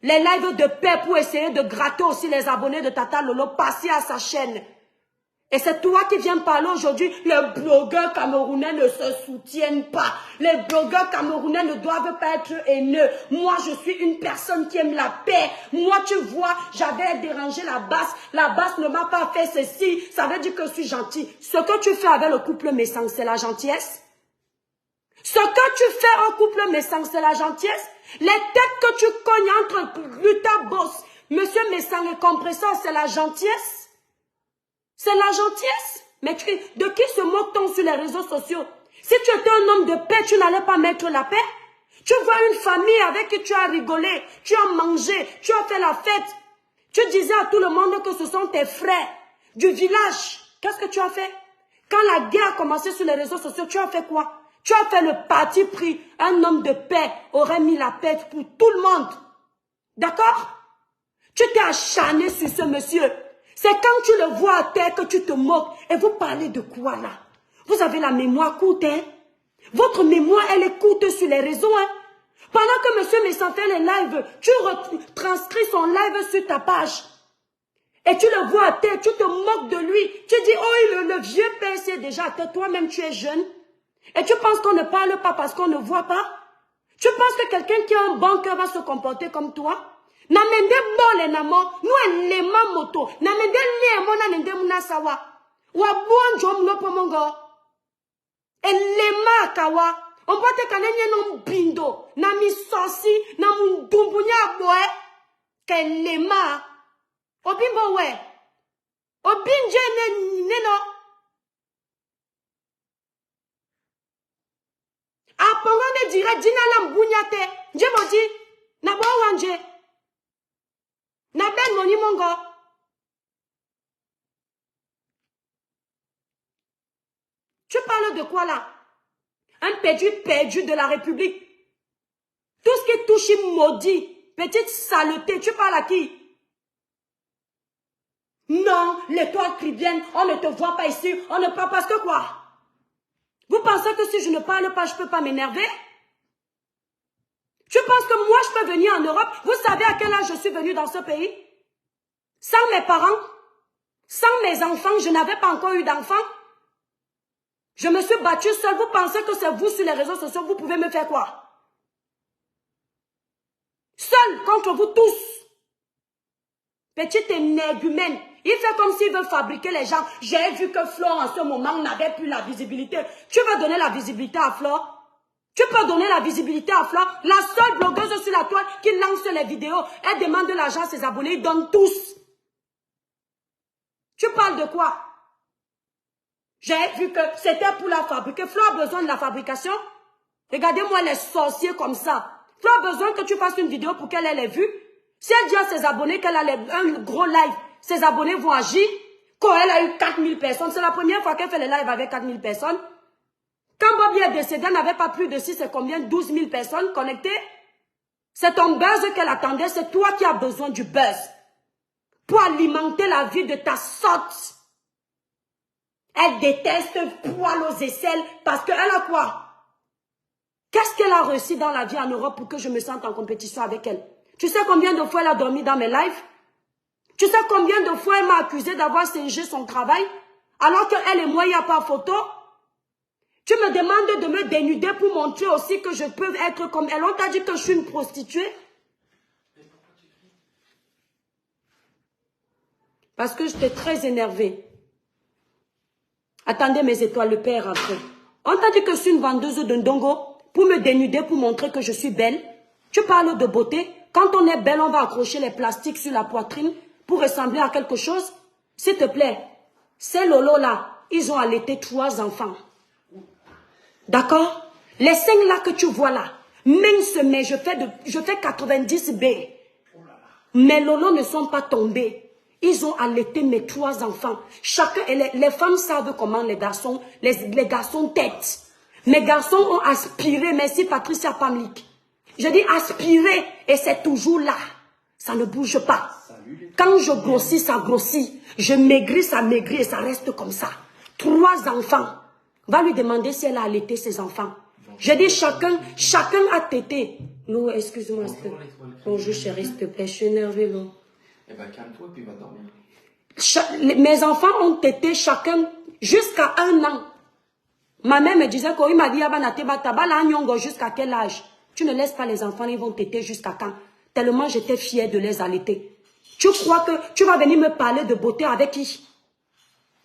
Les lives de paix pour essayer de gratter aussi les abonnés de Tata Lolo, passer à sa chaîne. Et c'est toi qui viens parler aujourd'hui. Les blogueurs camerounais ne se soutiennent pas. Les blogueurs camerounais ne doivent pas être haineux. Moi, je suis une personne qui aime la paix. Moi, tu vois, j'avais dérangé la basse. La basse ne m'a pas fait ceci. Ça veut dire que je suis gentil. Ce que tu fais avec le couple Messang, c'est la gentillesse. Ce que tu fais au couple Messang, c'est la gentillesse. Les têtes que tu cognes entre Ruta Boss, Monsieur Messang et Compresseur, c'est la gentillesse. C'est la gentillesse. Mais de qui se moque-t-on sur les réseaux sociaux? Si tu étais un homme de paix, tu n'allais pas mettre la paix. Tu vois une famille avec qui tu as rigolé, tu as mangé, tu as fait la fête. Tu disais à tout le monde que ce sont tes frères du village. Qu'est-ce que tu as fait? Quand la guerre a commencé sur les réseaux sociaux, tu as fait quoi? Tu as fait le parti pris. Un homme de paix aurait mis la paix pour tout le monde. D'accord? Tu t'es acharné sur ce monsieur. C'est quand tu le vois à terre que tu te moques. Et vous parlez de quoi là? Vous avez la mémoire courte, hein? Votre mémoire, elle est courte sur les réseaux, hein? Pendant que monsieur Messang fait les lives, tu transcris son live sur ta page. Et tu le vois à terre, tu te moques de lui. Tu dis, oh, le vieux père, c'est déjà à terre. Toi-même, tu es jeune. Et tu penses qu'on ne parle pas parce qu'on ne voit pas? Tu penses que quelqu'un qui a un bon cœur va se comporter comme toi? Namende bole namo, nous lema moto, namende lemo na nende muna sawa. Wa bonjo mno pomongo. Lema kawa. On peut te kanenye non bindo, na mi sosi, na mundumbunya boe. Ke lema. Obimbo we. Obinje ne no. Apongo ne dira dina la mbunyate. Njemodi. Na bo wanje. Na ben moni mongo. Tu parles de quoi là? Un perdu de la République. Tout ce qui touche maudit. Petite saleté. Tu parles à qui? Non, l'étoile trivienne, on ne te voit pas ici. On ne parle parce que quoi? Vous pensez que si je ne parle pas, je ne peux pas m'énerver? Tu penses que moi, je peux venir en Europe? Vous savez à quel âge je suis venue dans ce pays? Sans mes parents, sans mes enfants, je n'avais pas encore eu d'enfants. Je me suis battue seule. Vous pensez que c'est vous sur les réseaux sociaux, vous pouvez me faire quoi? seul contre vous tous. Petite énergumène. Il fait comme s'il veut fabriquer les gens. J'ai vu que Flore en ce moment n'avait plus la visibilité. Tu veux donner la visibilité à Flore? Tu peux donner la visibilité à Flore? La seule blogueuse sur la toile qui lance les vidéos. Elle demande de l'argent à ses abonnés. Ils donnent tous. Tu parles de quoi? J'ai vu que c'était pour la fabriquer. Flore a besoin de la fabrication. Regardez-moi les sorciers comme ça. Flore a besoin que tu fasses une vidéo pour qu'elle ait les vues. Si elle dit à ses abonnés qu'elle a un gros live, ses abonnés vont agir. Quand elle a eu 4000 personnes, c'est la première fois qu'elle fait le live avec 4000 personnes. Quand Bobby est décédé, elle n'avait pas plus de 6 et combien? 12 000 personnes connectées. C'est ton buzz qu'elle attendait, c'est toi qui as besoin du buzz. Pour alimenter la vie de ta sorte. Elle déteste poil aux aisselles parce qu'elle a quoi? Qu'est-ce qu'elle a reçu dans la vie en Europe pour que je me sente en compétition avec elle? Tu sais combien de fois elle a dormi dans mes lives? Tu sais combien de fois elle m'a accusé d'avoir singé son travail? Alors qu'elle et moi, il n'y a pas photo? Tu me demandes de me dénuder pour montrer aussi que je peux être comme elle. On t'a dit que je suis une prostituée? Parce que j'étais très énervée. Attendez mes étoiles, le père est rentré. On t'a dit que je suis une vendeuse de ndongo pour me dénuder, pour montrer que je suis belle. Tu parles de beauté. Quand on est belle, on va accrocher les plastiques sur la poitrine pour ressembler à quelque chose. S'il te plaît, ces lolos-là, ils ont allaité 3 enfants. D'accord? Les seins là que tu vois là, mince, mais je fais 90 B. Mes lolos ne sont pas tombés. Ils ont allaité mes 3 enfants. Chacun, les femmes savent comment les garçons têtent. Mes garçons ont aspiré, merci Patricia Pamlik. Je dis aspirer et c'est toujours là. Ça ne bouge pas. Quand je grossis, ça grossit. Je maigris, ça maigrit et ça reste comme ça. 3 enfants. Va lui demander si elle a allaité ses enfants. Je dis chacun a tété. Non, excuse-moi. Bonjour chérie, s'il te plaît, je suis énervée. Non. Eh bien, calme-toi puis va dormir. Mes enfants ont tété chacun jusqu'à 1 an. Ma mère me disait qu'il m'a dit jusqu'à quel âge? Tu ne laisses pas les enfants, ils vont téter jusqu'à quand? Tellement j'étais fière de les allaiter. Tu crois que tu vas venir me parler de beauté avec qui?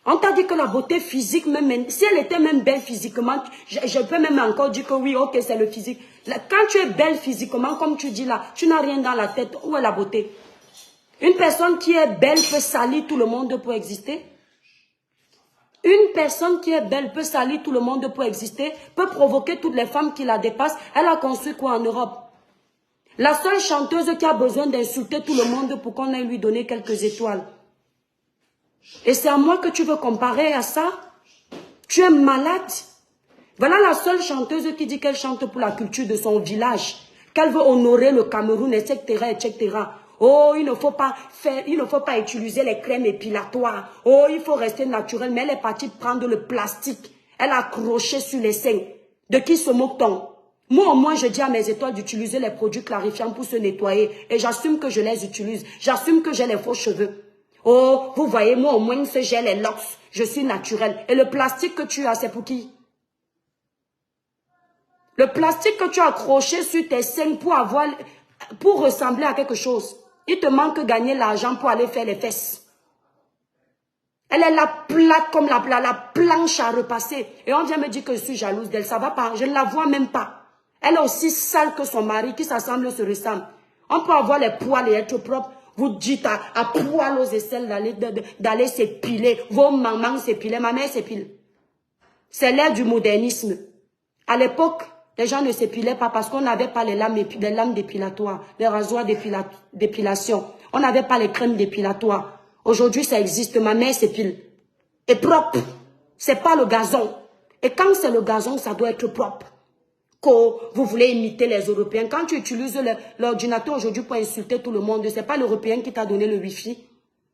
On t'a dit que la beauté physique, même, si elle était même belle physiquement, je peux même encore dire que oui, ok, c'est le physique. Quand tu es belle physiquement, comme tu dis là, tu n'as rien dans la tête. Où est la beauté? Une personne qui est belle peut salir tout le monde pour exister. Une personne qui est belle peut salir tout le monde pour exister, peut provoquer toutes les femmes qui la dépassent. Elle a construit quoi en Europe? La seule chanteuse qui a besoin d'insulter tout le monde pour qu'on aille lui donner quelques étoiles. Et c'est à moi que tu veux comparer à ça? Tu es malade. Voilà la seule chanteuse qui dit qu'elle chante pour la culture de son village, qu'elle veut honorer le Cameroun, etc., etc. Oh, il ne faut pas utiliser les crèmes épilatoires. Oh, il faut rester naturel. Mais elle est partie prendre le plastique. Elle a accroché sur les seins. De qui se moque-t-on? Moi, au moins, je dis à mes étoiles d'utiliser les produits clarifiants pour se nettoyer. Et j'assume que je les utilise. J'assume que j'ai les faux cheveux. Oh, vous voyez, moi, au moins, ce gel est lox. Je suis naturel. Et le plastique que tu as, c'est pour qui? Le plastique que tu as accroché sur tes seins pour ressembler à quelque chose. Il te manque gagner l'argent pour aller faire les fesses. Elle est là plate comme la planche à repasser. Et on vient me dire que je suis jalouse d'elle. Ça va pas. Je ne la vois même pas. Elle est aussi sale que son mari qui s'assemble se ressemble. On peut avoir les poils et être propre. Vous dites à poil aux aisselles d'aller s'épiler. Vos mamans s'épilaient. Ma mère s'épile. C'est l'ère du modernisme. À l'époque, les gens ne s'épilaient pas parce qu'on n'avait pas les lames dépilatoires, les rasoirs d'épilation. On n'avait pas les crèmes dépilatoires. Aujourd'hui, ça existe. Ma mère s'épile. Et propre. C'est pas le gazon. Et quand c'est le gazon, ça doit être propre. Quand vous voulez imiter les Européens, quand tu utilises l'ordinateur aujourd'hui pour insulter tout le monde, c'est pas l'Européen qui t'a donné le Wi-Fi.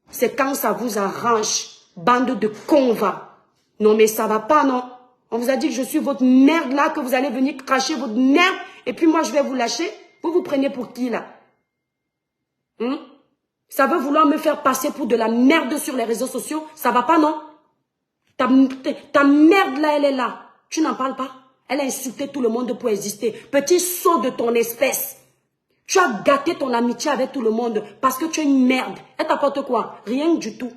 C'est quand ça vous arrange. Bande de cons, va. Non, mais ça va pas, non. On vous a dit que je suis votre merde là, que vous allez venir cracher votre merde, et puis moi je vais vous lâcher. Vous vous prenez pour qui là? Ça veut vouloir me faire passer pour de la merde sur les réseaux sociaux? Ça va pas, non? Ta merde là, elle est là. Tu n'en parles pas? Elle a insulté tout le monde pour exister. Petit sot de ton espèce. Tu as gâté ton amitié avec tout le monde parce que tu es une merde. Elle t'apporte quoi? Rien du tout.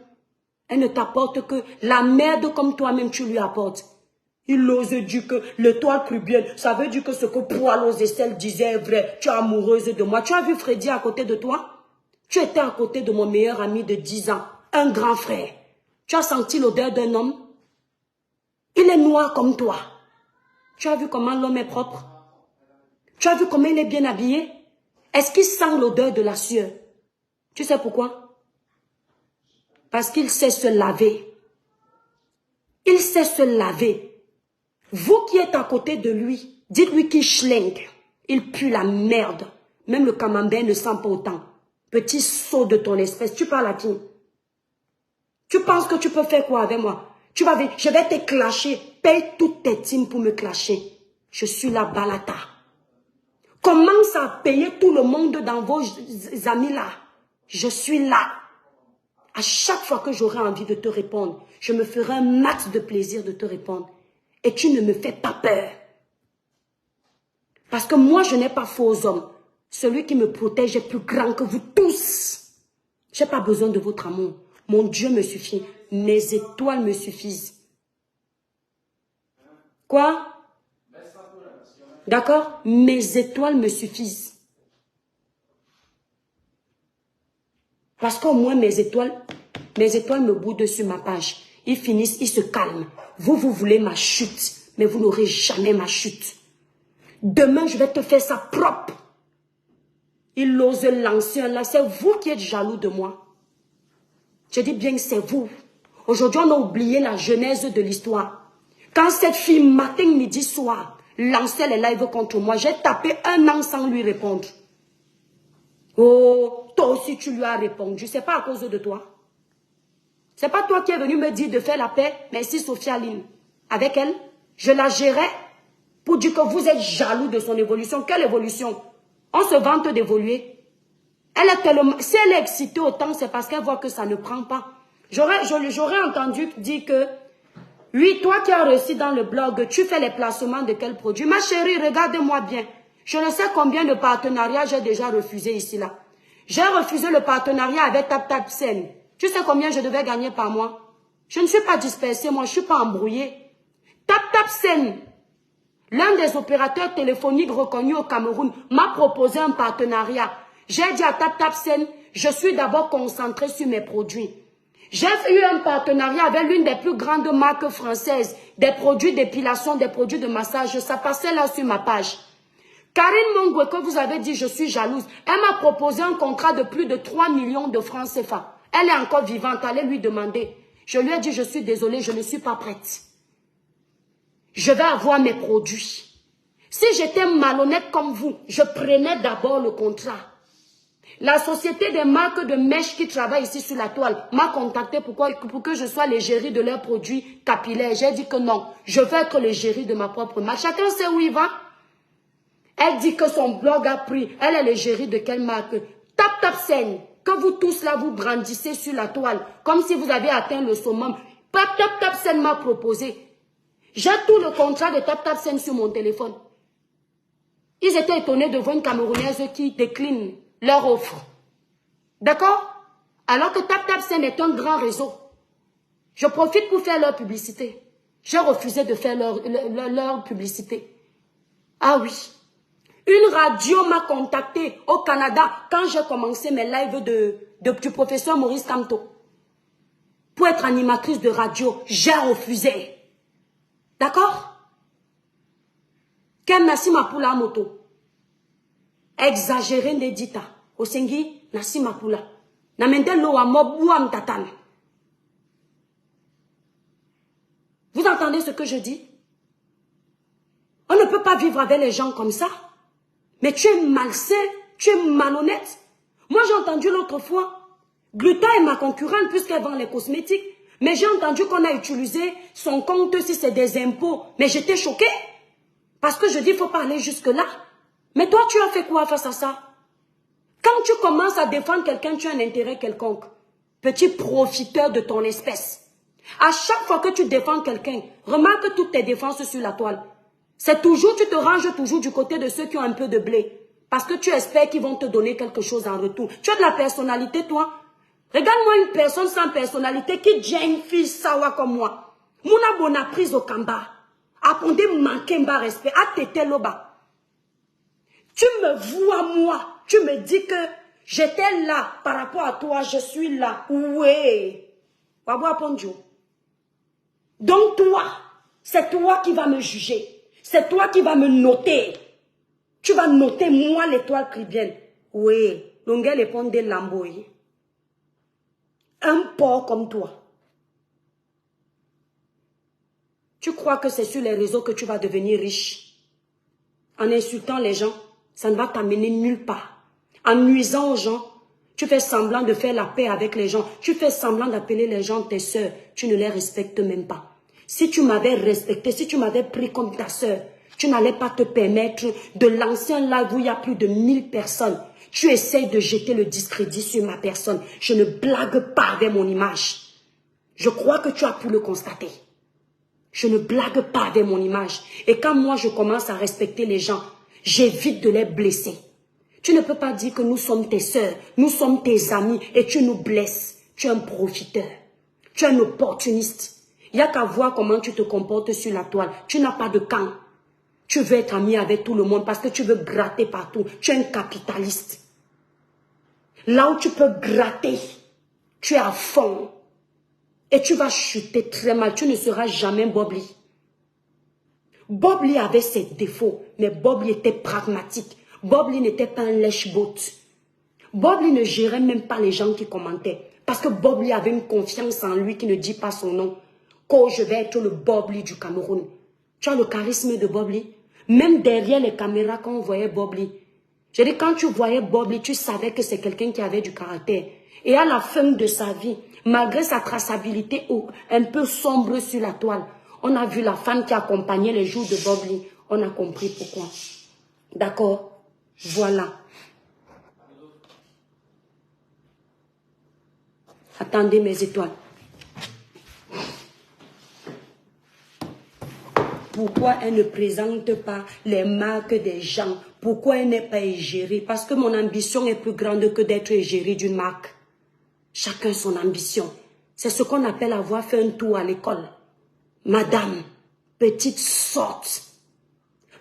Elle ne t'apporte que la merde comme toi-même tu lui apportes. Il ose dire que le toit cru bien. Ça veut dire que ce que Poil aux aisselles disait est vrai. Tu es amoureuse de moi. Tu as vu Freddy à côté de toi? Tu étais à côté de mon meilleur ami de 10 ans. Un grand frère. Tu as senti l'odeur d'un homme? Il est noir comme toi. Tu as vu comment l'homme est propre? Tu as vu comment il est bien habillé? Est-ce qu'il sent l'odeur de la sueur? Tu sais pourquoi? Parce qu'il sait se laver. Il sait se laver. Vous qui êtes à côté de lui, dites-lui qu'il schlingue. Il pue la merde. Même le camembert ne sent pas autant. Petit sot de ton espèce. Tu parles à qui? Tu penses que tu peux faire quoi avec moi? Je vais te clasher. Paye toutes tes teams pour me clasher. Je suis la balata. Commence à payer tout le monde dans vos amis là. Je suis là. À chaque fois que j'aurai envie de te répondre, je me ferai un max de plaisir de te répondre. Et tu ne me fais pas peur. Parce que moi, je n'ai pas faux aux hommes. Celui qui me protège est plus grand que vous tous. Je n'ai pas besoin de votre amour. Mon Dieu me suffit. Mes étoiles me suffisent. Quoi? D'accord? Mes étoiles me suffisent. Parce qu'au moins mes étoiles me boudent sur ma page. Ils finissent, ils se calment. Vous voulez ma chute, mais vous n'aurez jamais ma chute. Demain, je vais te faire ça propre. Il ose lancer un là. C'est vous qui êtes jaloux de moi. Je dis bien que c'est vous. Aujourd'hui, on a oublié la genèse de l'histoire. Quand cette fille, matin, midi, soir, lançait les lives contre moi, j'ai tapé 1 an sans lui répondre. Oh, toi aussi tu lui as répondu. C'est pas à cause de toi. C'est pas toi qui es venu me dire de faire la paix. Merci Sophia Lynn. Avec elle, je la gérais pour dire que vous êtes jaloux de son évolution. Quelle évolution? On se vante d'évoluer. Elle est tellement... Si elle est excitée autant, c'est parce qu'elle voit que ça ne prend pas. J'aurais entendu dire que oui, toi qui as réussi dans le blog, tu fais les placements de quel produit? Ma chérie, regarde-moi bien. Je ne sais combien de partenariats j'ai déjà refusé ici là. J'ai refusé le partenariat avec TapTapSend. Tu sais combien je devais gagner par mois? Je ne suis pas dispersée, moi je ne suis pas embrouillée. TapTapSend, l'un des opérateurs téléphoniques reconnus au Cameroun, m'a proposé un partenariat. J'ai dit à TapTapSend, je suis d'abord concentrée sur mes produits. J'ai eu un partenariat avec l'une des plus grandes marques françaises, des produits d'épilation, des produits de massage. Ça passait là sur ma page. Karine Mongwe, que vous avez dit je suis jalouse, elle m'a proposé un contrat de plus de 3 millions de francs CFA. Elle est encore vivante, allez lui demander. Je lui ai dit je suis désolée, je ne suis pas prête. Je vais avoir mes produits. Si j'étais malhonnête comme vous, je prenais d'abord le contrat. La société des marques de mèches qui travaillent ici sur la toile m'a contacté pour que je sois l'égérie de leurs produits capillaires. J'ai dit que non, je veux être l'égérie de ma propre marque. Chacun sait où il va. Elle dit que son blog a pris. Elle est l'égérie de quelle marque? TapTapSend, que vous tous là vous brandissez sur la toile, comme si vous avez atteint le summum. TapTapSend m'a proposé. J'ai tout le contrat de TapTapSend sur mon téléphone. Ils étaient étonnés de voir une Camerounaise qui décline leur offre. D'accord? Alors que TapTapSend est un grand réseau. Je profite pour faire leur publicité. J'ai refusé de faire leur publicité. Ah oui. Une radio m'a contacté au Canada quand j'ai commencé mes lives du professeur Maurice Kamto. Pour être animatrice de radio, j'ai refusé. D'accord? Ken Nassima Poula Moto. Exagéré n'édita. Osengi Nassima Poula. Namende lo amobuam tatan. Vous entendez ce que je dis? On ne peut pas vivre avec les gens comme ça. Mais tu es malsain, tu es malhonnête. Moi j'ai entendu l'autre fois, Gluta est ma concurrente puisqu'elle vend les cosmétiques. Mais j'ai entendu qu'on a utilisé son compte si c'est des impôts. Mais j'étais choquée. Parce que je dis, il ne faut pas aller jusque-là. Mais toi, tu as fait quoi face à ça? Quand tu commences à défendre quelqu'un, tu as un intérêt quelconque. Petit profiteur de ton espèce. À chaque fois que tu défends quelqu'un, remarque toutes tes défenses sur la toile. C'est toujours, tu te ranges toujours du côté de ceux qui ont un peu de blé. Parce que tu espères qu'ils vont te donner quelque chose en retour. Tu as de la personnalité, toi. Regarde-moi une personne sans personnalité qui dit une fille sawa comme moi. Mouna bona prise au kamba. Apondé manquer mba respect. A tété loba. Tu me vois moi. Tu me dis que j'étais là par rapport à toi. Je suis là. Oui. Donc toi, c'est toi qui vas me juger. C'est toi qui vas me noter. Tu vas noter moi l'étoile caribéenne. Oui. L'ongel est pondé lamboy. Un porc comme toi. Tu crois que c'est sur les réseaux que tu vas devenir riche? En insultant les gens, ça ne va t'amener nulle part. En nuisant aux gens, tu fais semblant de faire la paix avec les gens. Tu fais semblant d'appeler les gens tes sœurs. Tu ne les respectes même pas. Si tu m'avais respecté, si tu m'avais pris comme ta sœur, tu n'allais pas te permettre de lancer un live où il y a plus de 1000 personnes. Tu essayes de jeter le discrédit sur ma personne. Je ne blague pas avec mon image. Je crois que tu as pu le constater. Je ne blague pas avec mon image. Et quand moi je commence à respecter les gens, j'évite de les blesser. Tu ne peux pas dire que nous sommes tes sœurs, nous sommes tes amis et tu nous blesses. Tu es un profiteur. Tu es un opportuniste. Il n'y a qu'à voir comment tu te comportes sur la toile. Tu n'as pas de camp. Tu veux être ami avec tout le monde parce que tu veux gratter partout. Tu es un capitaliste. Là où tu peux gratter, tu es à fond. Et tu vas chuter très mal. Tu ne seras jamais Bob Lee. Bob Lee avait ses défauts, mais Bob Lee était pragmatique. Bob Lee n'était pas un lèche-bot. Bob Lee ne gérait même pas les gens qui commentaient. Parce que Bob Lee avait une confiance en lui qui ne dit pas son nom. Quand je vais être le Bob Lee du Cameroun. Tu as le charisme de Bob Lee. Même derrière les caméras, quand on voyait Bob Lee. Je dis, quand tu voyais Bob Lee, tu savais que c'est quelqu'un qui avait du caractère. Et à la fin de sa vie, malgré sa traçabilité un peu sombre sur la toile, on a vu la femme qui accompagnait les jours de Bob Lee. On a compris pourquoi. D'accord? Voilà. Attendez mes étoiles. Pourquoi elle ne présente pas les marques des gens? Pourquoi elle n'est pas égérée? Parce que mon ambition est plus grande que d'être égérée d'une marque. Chacun son ambition. C'est ce qu'on appelle avoir fait un tour à l'école. Madame, petite sorte.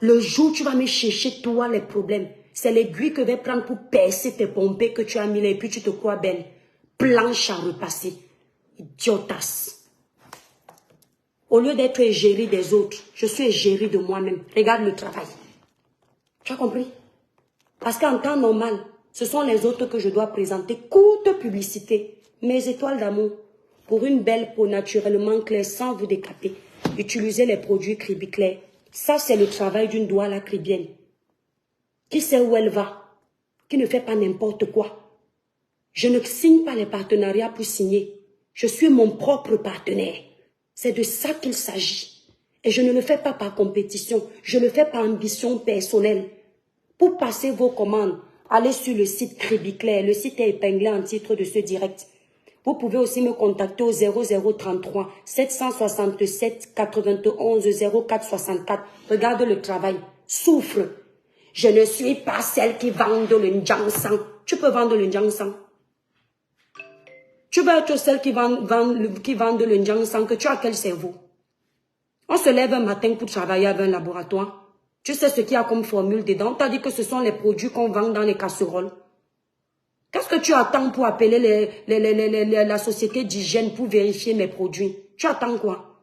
Le jour où tu vas me chercher toi les problèmes, c'est l'aiguille que je vais prendre pour percer tes pompées que tu as mis là et puis tu te crois belle. Planche à repasser. Idiotasse. Au lieu d'être égérie des autres, je suis égérie de moi-même. Regarde le travail. Tu as compris? Parce qu'en temps normal, ce sont les autres que je dois présenter. Courte publicité. Mes étoiles d'amour. Pour une belle peau naturellement claire sans vous décaper. Utilisez les produits Cribiclair. Ça, c'est le travail d'une douala cribienne. Qui sait où elle va? Qui ne fait pas n'importe quoi. Je ne signe pas les partenariats pour signer. Je suis mon propre partenaire. C'est de ça qu'il s'agit. Et je ne le fais pas par compétition. Je le fais par ambition personnelle. Pour passer vos commandes, allez sur le site Cribiclair. Le site est épinglé en titre de ce direct. Vous pouvez aussi me contacter au 0033 767 91 0464. Regarde le travail. Souffre. Je ne suis pas celle qui vend le Njangsang. Tu peux vendre le Njangsang. Tu vas être celle qui vend le Njangsang, que tu as quel cerveau? On se lève un matin pour travailler avec un laboratoire. Tu sais ce qu'il y a comme formule dedans. On t'a dit que ce sont les produits qu'on vend dans les casseroles. Qu'est-ce que tu attends pour appeler la société d'hygiène pour vérifier mes produits? Tu attends quoi?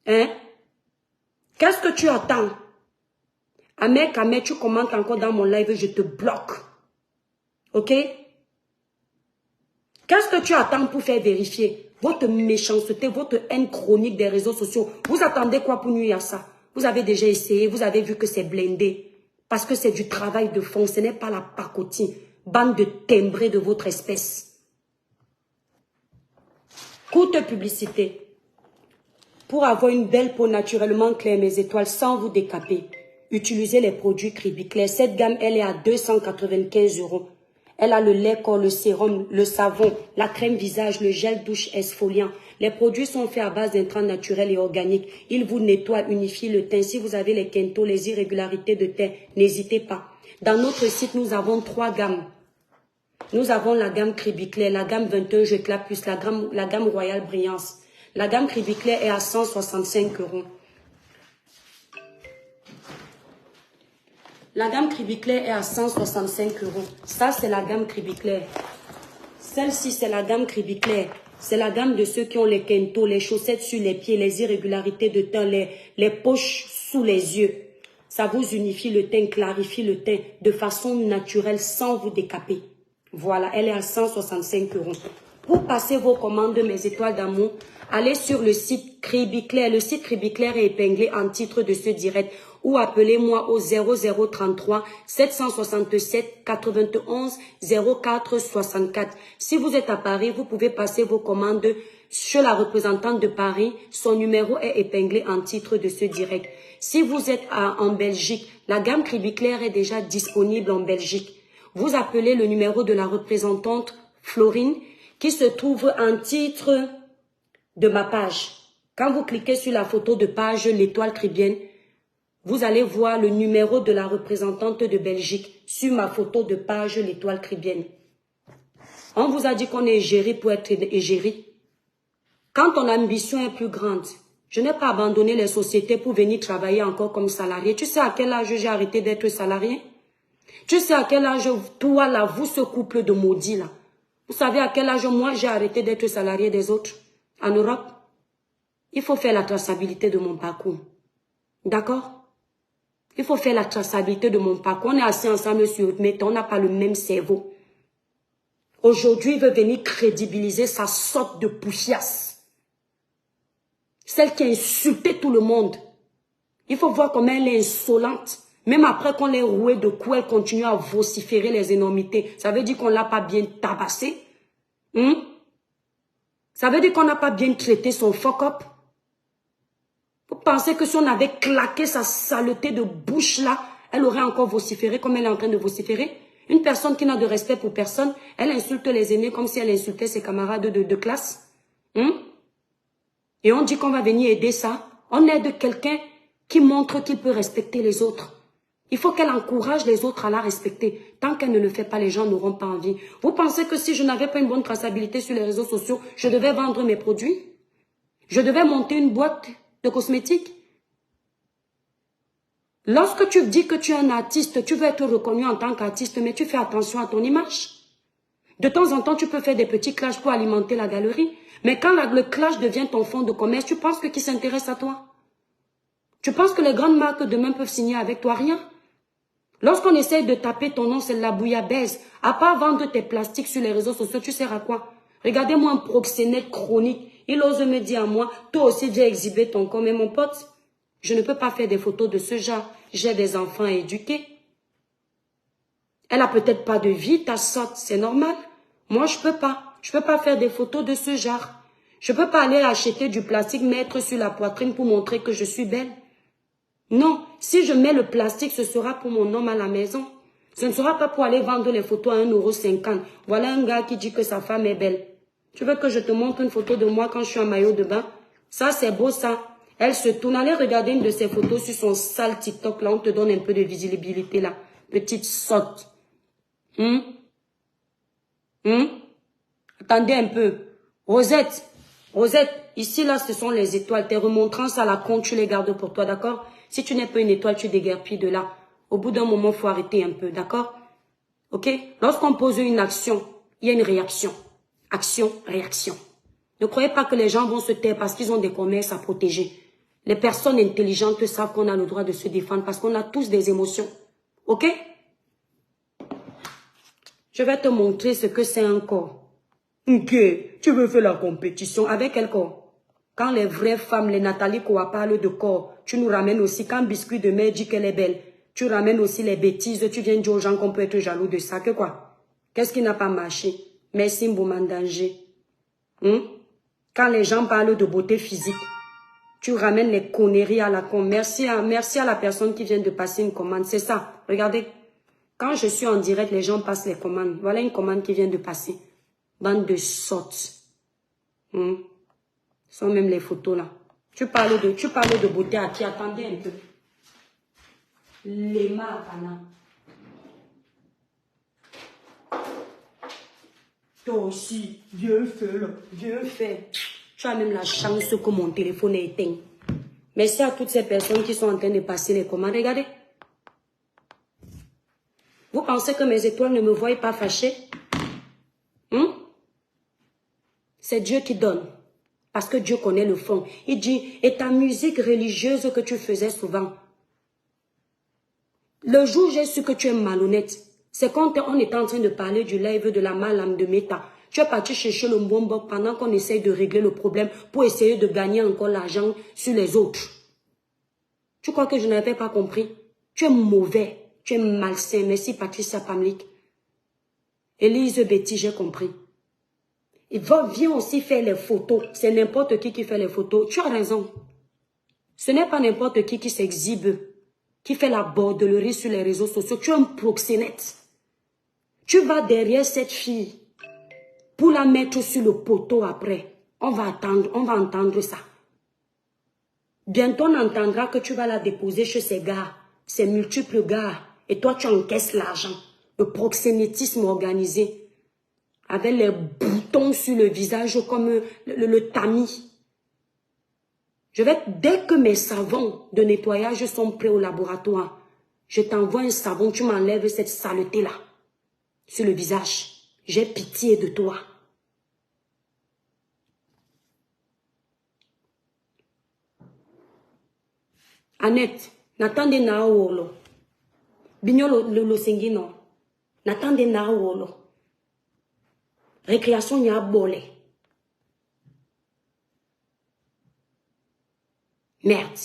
Hein? Qu'est-ce que tu attends? Ahmed, tu commentes encore dans mon live, je te bloque. Ok? Qu'est-ce que tu attends pour faire vérifier? Votre méchanceté, votre haine chronique des réseaux sociaux. Vous attendez quoi pour nuire à ça? Vous avez déjà essayé, vous avez vu que c'est blindé. Parce que c'est du travail de fond, ce n'est pas la pacotille. Bande de timbrés de votre espèce. Courte publicité. Pour avoir une belle peau naturellement claire, mes étoiles, sans vous décaper, utilisez les produits Cribiclair. Cette gamme, elle est à 295 €. Elle a le lait corps, le sérum, le savon, la crème visage, le gel douche exfoliant. Les produits sont faits à base d'intrants naturels et organiques. Ils vous nettoient, unifient le teint. Si vous avez les quintaux, les irrégularités de teint, n'hésitez pas. Dans notre site, nous avons 3 gammes. Nous avons la gamme Cribiclair, la gamme 21 J'éclat plus, la gamme Royale Brillance. La gamme Cribiclair est à 165 €. La gamme Cribiclair est à 165 €. Ça, c'est la gamme Cribiclair. Celle-ci, c'est la gamme Cribiclair. C'est la gamme de ceux qui ont les kentos, les chaussettes sur les pieds, les irrégularités de teint, les poches sous les yeux. Ça vous unifie le teint, clarifie le teint de façon naturelle sans vous décaper. Voilà, elle est à 165 €. Pour passer vos commandes, mes étoiles d'amour, allez sur le site Cribiclair. Le site Cribiclair est épinglé en titre de ce direct ou appelez-moi au 0033 767 91 04 64. Si vous êtes à Paris, vous pouvez passer vos commandes chez la représentante de Paris. Son numéro est épinglé en titre de ce direct. Si vous êtes en Belgique, la gamme Cribiclair est déjà disponible en Belgique. Vous appelez le numéro de la représentante Florine qui se trouve en titre de ma page. Quand vous cliquez sur la photo de page l'étoile cribienne, vous allez voir le numéro de la représentante de Belgique sur ma photo de page l'étoile cribienne. On vous a dit qu'on est égérie pour être égérie. Quand ton ambition est plus grande, je n'ai pas abandonné les sociétés pour venir travailler encore comme salarié. Tu sais à quel âge j'ai arrêté d'être salarié? Tu sais à quel âge, toi là, vous ce couple de maudits là, vous savez à quel âge moi j'ai arrêté d'être salarié des autres en Europe? Il faut faire la traçabilité de mon parcours. D'accord? Il faut faire la traçabilité de mon parcours. On est assis ensemble sur mais on n'a pas le même cerveau. Aujourd'hui, il veut venir crédibiliser sa sorte de poufiasse. Celle qui a insulté tout le monde. Il faut voir comment elle est insolente. Même après qu'on l'ait rouée de coups, elle continue à vociférer les énormités. Ça veut dire qu'on ne l'a pas bien tabassé. Ça veut dire qu'on n'a pas bien traité son fuck-up. Vous pensez que si on avait claqué sa saleté de bouche là, elle aurait encore vociféré comme elle est en train de vociférer? Une personne qui n'a de respect pour personne, elle insulte les aînés comme si elle insultait ses camarades de classe. Et on dit qu'on va venir aider ça. On aide quelqu'un qui montre qu'il peut respecter les autres. Il faut qu'elle encourage les autres à la respecter. Tant qu'elle ne le fait pas, les gens n'auront pas envie. Vous pensez que si je n'avais pas une bonne traçabilité sur les réseaux sociaux, je devais vendre mes produits? Je devais monter une boîte de cosmétiques? Lorsque tu dis que tu es un artiste, tu veux être reconnu en tant qu'artiste, mais tu fais attention à ton image. De temps en temps, tu peux faire des petits clashs pour alimenter la galerie. Mais quand le clash devient ton fonds de commerce, tu penses que qui s'intéresse à toi? Tu penses que les grandes marques demain peuvent signer avec toi? Rien. Lorsqu'on essaye de taper ton nom, c'est la bouillabaisse. À part vendre tes plastiques sur les réseaux sociaux, tu sers à quoi? Regardez-moi un proxénète chronique. Il ose me dire à moi, toi aussi viens exhiber ton corps. Mais mon pote, je ne peux pas faire des photos de ce genre. J'ai des enfants à éduquer. Elle a peut-être pas de vie, ta sorte, c'est normal. Moi, je peux pas. Je peux pas faire des photos de ce genre. Je peux pas aller acheter du plastique, mettre sur la poitrine pour montrer que je suis belle. Non, si je mets le plastique, ce sera pour mon homme à la maison. Ce ne sera pas pour aller vendre les photos à 1,50 €. Voilà un gars qui dit que sa femme est belle. Tu veux que je te montre une photo de moi quand je suis en maillot de bain? Ça, c'est beau, ça. Elle se tourne. Allez regarder une de ses photos sur son sale TikTok. Là, on te donne un peu de visibilité, là. Petite sotte. Attendez un peu. Rosette, ici, là, ce sont les étoiles. Tes remontrances à la con, tu les gardes pour toi, d'accord? Si tu n'es pas une étoile, tu déguerpilles de là. Au bout d'un moment, il faut arrêter un peu, d'accord? Ok? Lorsqu'on pose une action, il y a une réaction. Action, réaction. Ne croyez pas que les gens vont se taire parce qu'ils ont des commerces à protéger. Les personnes intelligentes savent qu'on a le droit de se défendre parce qu'on a tous des émotions. Ok? Je vais te montrer ce que c'est un corps. Ok, tu veux faire la compétition avec quel corps? Quand les vraies femmes, les Nathalie Koa parlent de corps, tu nous ramènes aussi. Quand Biscuit de Mère dit qu'elle est belle, tu ramènes aussi les bêtises. Tu viens dire aux gens qu'on peut être jaloux de ça. Que quoi? Qu'est-ce qui n'a pas marché? Merci Mboumandanger. Quand les gens parlent de beauté physique, tu ramènes les conneries à la con. Merci à la personne qui vient de passer une commande. C'est ça. Regardez. Quand je suis en direct, les gens passent les commandes. Voilà une commande qui vient de passer. Bande de sottes. Ce sont même les photos là. Tu parles de beauté à qui? Attendez un peu. Les marques, Toi aussi, viens faire, viens faire. Tu as même la chance que mon téléphone est éteint. Merci à toutes ces personnes qui sont en train de passer les commandes. Regardez. Vous pensez que mes étoiles ne me voient pas fâchée? C'est Dieu qui donne. Parce que Dieu connaît le fond. Il dit, et ta musique religieuse que tu faisais souvent. Le jour où j'ai su que tu es malhonnête, c'est quand on était en train de parler du live de la malame de Meta. Tu es parti chercher le bonbon pendant qu'on essaye de régler le problème pour essayer de gagner encore l'argent sur les autres. Tu crois que je n'avais pas compris? Tu es mauvais, tu es malsain. Merci Patricia Pamlik. Élise Betty, j'ai compris. Il viens aussi faire les photos. C'est n'importe qui fait les photos. Tu as raison. Ce n'est pas n'importe qui s'exhibe, qui fait la bordellerie sur les réseaux sociaux. Tu es un proxénète. Tu vas derrière cette fille pour la mettre sur le poteau après. On va entendre ça. Bientôt, on entendra que tu vas la déposer chez ces gars, ces multiples gars, et toi, tu encaisses l'argent. Le proxénétisme organisé, avec les boutons sur le visage comme le tamis. Dès que mes savons de nettoyage sont prêts au laboratoire, je t'envoie un savon, tu m'enlèves cette saleté-là sur le visage. J'ai pitié de toi. Annette, n'attendez na wolo. Bignolo lo sengino. N'attendez na wolo. Récréation y a bolé. Merde.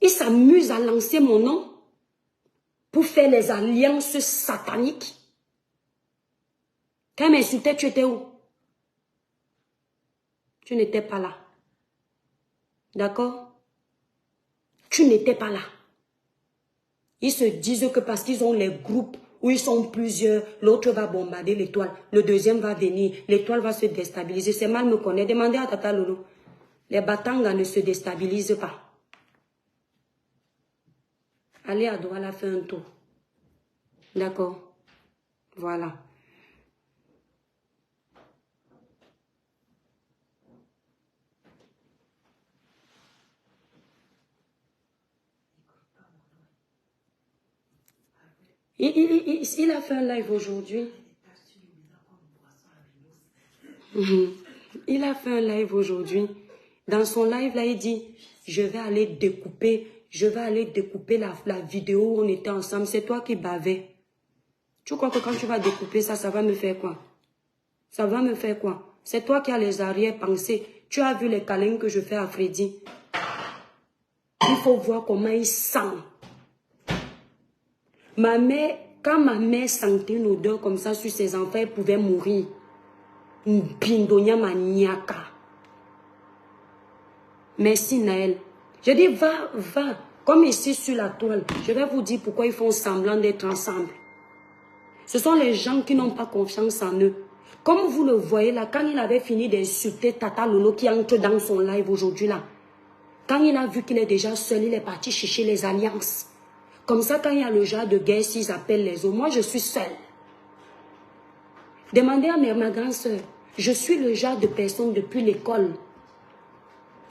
Il s'amuse à lancer mon nom pour faire les alliances sataniques. Quand il m'insultait, tu étais où? Tu n'étais pas là. D'accord? Tu n'étais pas là. Ils se disent que parce qu'ils ont les groupes où ils sont plusieurs, l'autre va bombarder l'étoile, le deuxième va venir, l'étoile va se déstabiliser. C'est mal me connaître. Demandez à Tata Lolo. Les Batanga ne se déstabilisent pas. Allez à Douala faire un tour. D'accord? Voilà. Il a fait un live aujourd'hui. Il a fait un live aujourd'hui. Dans son live, là, il dit, je vais aller découper la vidéo où on était ensemble. C'est toi qui bavais. Tu crois que quand tu vas découper ça, ça va me faire quoi? Ça va me faire quoi? C'est toi qui as les arrière-pensées. Tu as vu les câlins que je fais à Freddy. Il faut voir comment il sent. Ma mère, quand ma mère sentait une odeur comme ça sur ses enfants, elle pouvait mourir. Pindonia maniaka. Merci Naël. Je dis va. Comme ici sur la toile, je vais vous dire pourquoi ils font semblant d'être ensemble. Ce sont les gens qui n'ont pas confiance en eux. Comme vous le voyez là, quand il avait fini d'insulter Tata Lolo qui entre dans son live aujourd'hui là, quand il a vu qu'il est déjà seul, il est parti chercher les alliances. Comme ça, quand il y a le genre de guerre, s'ils appellent les autres, moi je suis seule. Demandez à ma grande soeur, je suis le genre de personne depuis l'école.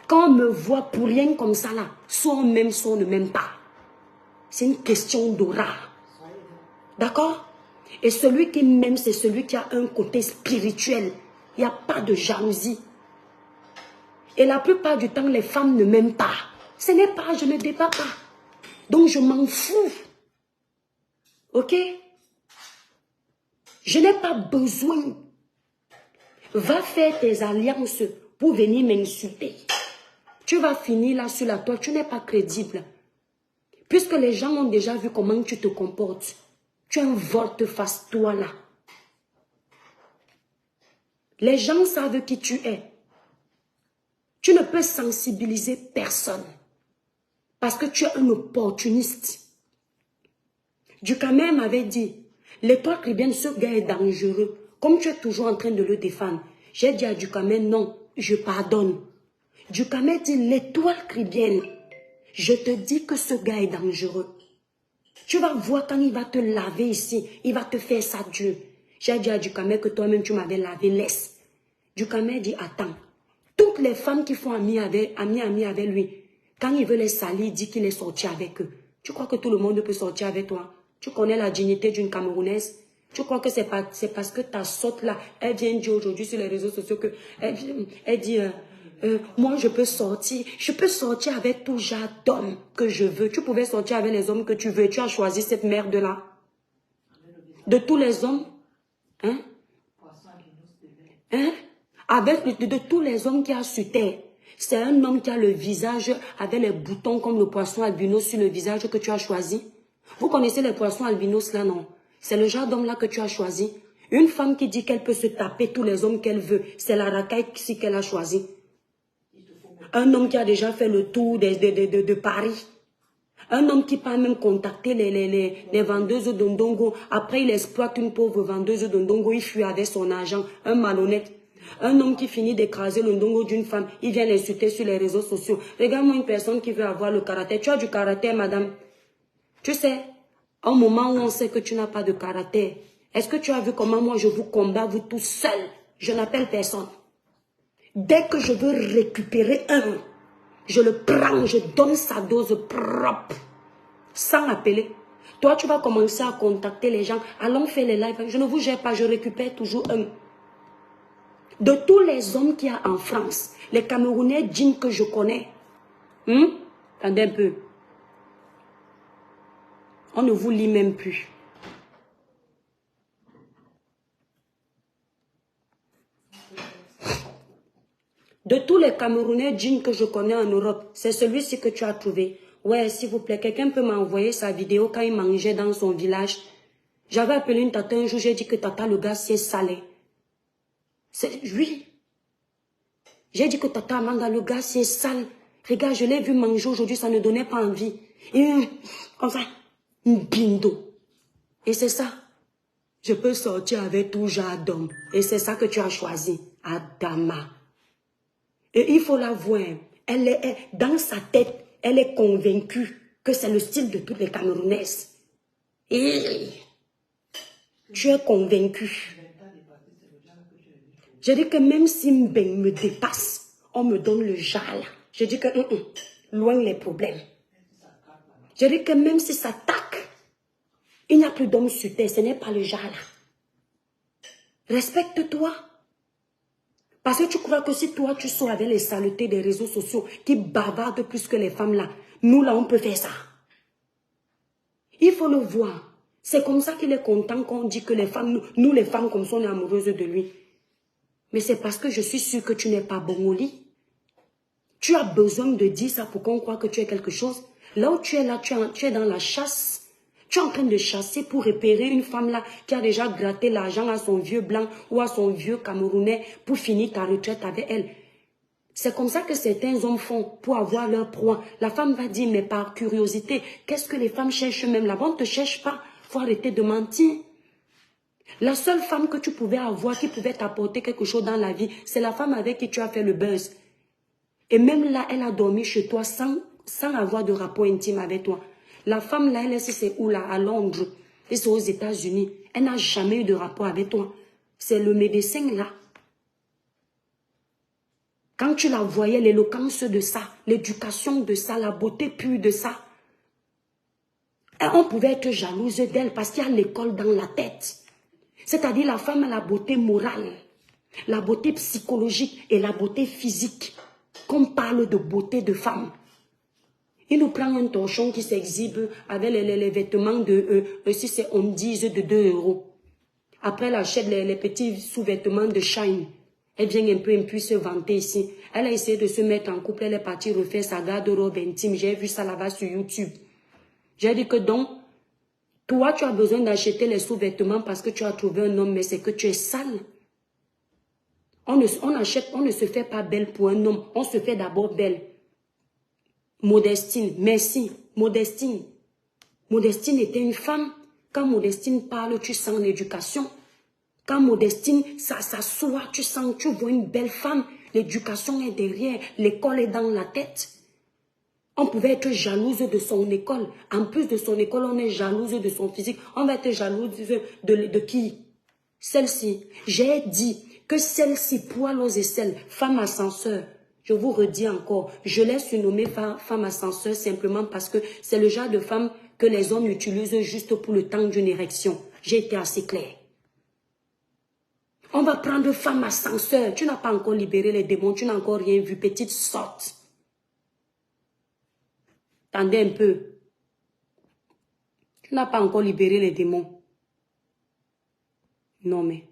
Quand on me voit pour rien comme ça là, soit on m'aime, soit on ne m'aime pas. C'est une question d'aura. D'accord? Et celui qui m'aime, c'est celui qui a un côté spirituel. Il n'y a pas de jalousie. Et la plupart du temps, les femmes ne m'aiment pas. Ce n'est pas, je ne débat pas. Donc je m'en fous. Ok? Je n'ai pas besoin. Va faire tes alliances pour venir m'insulter. Tu vas finir là sur la toile, tu n'es pas crédible. Puisque les gens ont déjà vu comment tu te comportes. Tu es un volte-face toi là. Les gens savent qui tu es. Tu ne peux sensibiliser personne. Parce que tu es un opportuniste. Ducamel m'avait dit, l'étoile chrétienne, ce gars est dangereux. Comme tu es toujours en train de le défendre. J'ai dit à Ducamel, non, je pardonne. Ducamel dit, l'étoile chrétienne, je te dis que ce gars est dangereux. Tu vas voir quand il va te laver ici, il va te faire ça Dieu. J'ai dit à Ducamel que toi-même, tu m'avais lavé, laisse. Ducamel dit, attends. Toutes les femmes qui font ami avec lui, quand il veut les salir, il dit qu'il est sorti avec eux. Tu crois que tout le monde peut sortir avec toi? Tu connais la dignité d'une Camerounaise? Tu crois que c'est parce que ta sotte là, elle vient dire aujourd'hui sur les réseaux sociaux que elle dit moi je peux sortir avec tout genre d'hommes que je veux. Tu pouvais sortir avec les hommes que tu veux. Tu as choisi cette merde là. De tous les hommes, hein? Hein? Avec de tous les hommes qu'il y a sur terre, c'est un homme qui a le visage avec les boutons comme le poisson albinos sur le visage que tu as choisi. Vous connaissez les poissons albinos là, non? C'est le genre d'homme là que tu as choisi. Une femme qui dit qu'elle peut se taper tous les hommes qu'elle veut, c'est la racaille qu'elle a choisi. Un homme qui a déjà fait le tour de Paris. Un homme qui peut même contacter les vendeuses de Ndongo. Après, il exploite une pauvre vendeuse de Ndongo. Il fuit avec son argent. Un malhonnête. Un homme qui finit d'écraser le Ndongo d'une femme. Il vient l'insulter sur les réseaux sociaux. Regarde-moi une personne qui veut avoir le caractère. Tu as du caractère, madame. Tu sais, au moment où on sait que tu n'as pas de caractère, est-ce que tu as vu comment moi je vous combats, vous tous seuls? Je n'appelle personne. Dès que je veux récupérer un, je le prends, je donne sa dose propre, sans appeler. Toi, tu vas commencer à contacter les gens. Allons faire les lives. Je ne vous gère pas, je récupère toujours un. De tous les hommes qu'il y a en France, les Camerounais dignes que je connais, attendez un peu. On ne vous lit même plus. De tous les Camerounais dignes que je connais en Europe, c'est celui-ci que tu as trouvé. Ouais, s'il vous plaît, quelqu'un peut m'envoyer sa vidéo quand il mangeait dans son village. J'avais appelé une tata un jour, j'ai dit que tata, le gars, c'est salé. C'est lui. J'ai dit que tata, manga, le gars, c'est sale. Regarde, je l'ai vu manger aujourd'hui, ça ne donnait pas envie. Et comme ça, un bindo. Et c'est ça. Je peux sortir avec tout genre d'homme. Et c'est ça que tu as choisi, Adama. Et il faut la voir. Elle est dans sa tête, elle est convaincue que c'est le style de toutes les Camerounaises. Et tu es convaincu. Je dis que même si Mbeng me dépasse, on me donne le jal. Je dis que loin les problèmes. Je dis que même si ça taque, il n'y a plus d'hommes sur terre, ce n'est pas le jal. Respecte-toi. Parce que tu crois que si toi, tu sors avec les saletés des réseaux sociaux qui bavardent plus que les femmes là, nous là, on peut faire ça. Il faut le voir. C'est comme ça qu'il est content qu'on dit que les femmes, nous les femmes comme ça, on est amoureuses de lui. Mais c'est parce que je suis sûre que tu n'es pas bon au lit. Tu as besoin de dire ça pour qu'on croie que tu es quelque chose. Là où tu es là, tu es dans la chasse. Tu es en train de chasser pour repérer une femme là qui a déjà gratté l'argent à son vieux blanc ou à son vieux Camerounais pour finir ta retraite avec elle. C'est comme ça que certains hommes font pour avoir leur proie. La femme va dire, mais par curiosité, qu'est-ce que les femmes cherchent même là-bas? On ne te cherche pas. Il faut arrêter de mentir. La seule femme que tu pouvais avoir qui pouvait t'apporter quelque chose dans la vie, c'est la femme avec qui tu as fait le buzz. Et même là, elle a dormi chez toi sans avoir de rapport intime avec toi. La femme là, elle est, c'est où là? À Londres. Et c'est aux États-Unis. Elle n'a jamais eu de rapport avec toi. C'est le médecin là. Quand tu la voyais, l'éloquence de ça, l'éducation de ça, la beauté pure de ça, et on pouvait être jalouse d'elle parce qu'il y a l'école dans la tête. C'est-à-dire la femme a la beauté morale, la beauté psychologique et la beauté physique. Qu'on parle de beauté de femme. Il nous prend un torchon qui s'exhibe avec les vêtements de, si c'est on dise de 2 €. Après, elle achète les petits sous-vêtements de Shine. Elle vient un peu se vanter ici. Elle a essayé de se mettre en couple, elle est partie refaire sa garde-robe intime. J'ai vu ça là-bas sur YouTube. J'ai dit que donc, toi, tu as besoin d'acheter les sous-vêtements parce que tu as trouvé un homme, mais c'est que tu es sale. On ne se fait pas belle pour un homme, on se fait d'abord belle. Modestine, merci, Modestine. Modestine était une femme. Quand Modestine parle, tu sens l'éducation. Quand Modestine, ça s'assoit, tu sens, tu vois une belle femme. L'éducation est derrière, l'école est dans la tête. On pouvait être jalouse de son école. En plus de son école, on est jalouse de son physique. On va être jalouse de qui? Celle-ci, j'ai dit que celle-ci, poil aux aisselles, femme ascenseur, je vous redis encore, je l'ai surnommée femme ascenseur simplement parce que c'est le genre de femme que les hommes utilisent juste pour le temps d'une érection. J'ai été assez clair. On va prendre femme ascenseur. Tu n'as pas encore libéré les démons, tu n'as encore rien vu, petite sorte. Attendez un peu. Tu n'as pas encore libéré les démons. Non mais,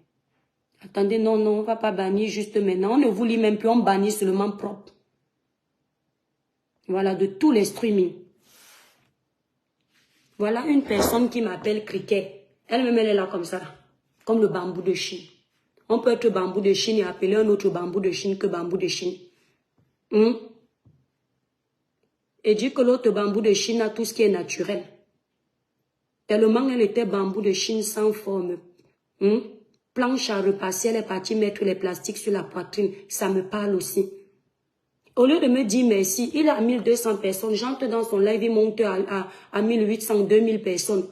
attendez, non, on ne va pas bannir juste maintenant. On ne vous lit même plus, on bannit seulement propre. Voilà, de tous les streamings. Voilà une personne qui m'appelle Cricket. Elle-même, elle est là comme ça, comme le bambou de Chine. On peut être bambou de Chine et appeler un autre bambou de Chine que bambou de Chine. Et dit que l'autre bambou de Chine a tout ce qui est naturel. Tellement elle était bambou de Chine sans forme. Planche à repasser, elle est partie mettre les plastiques sur la poitrine. Ça me parle aussi. Au lieu de me dire merci, il a 1200 personnes. J'entre dans son live, il monte à 1800, 2000 personnes.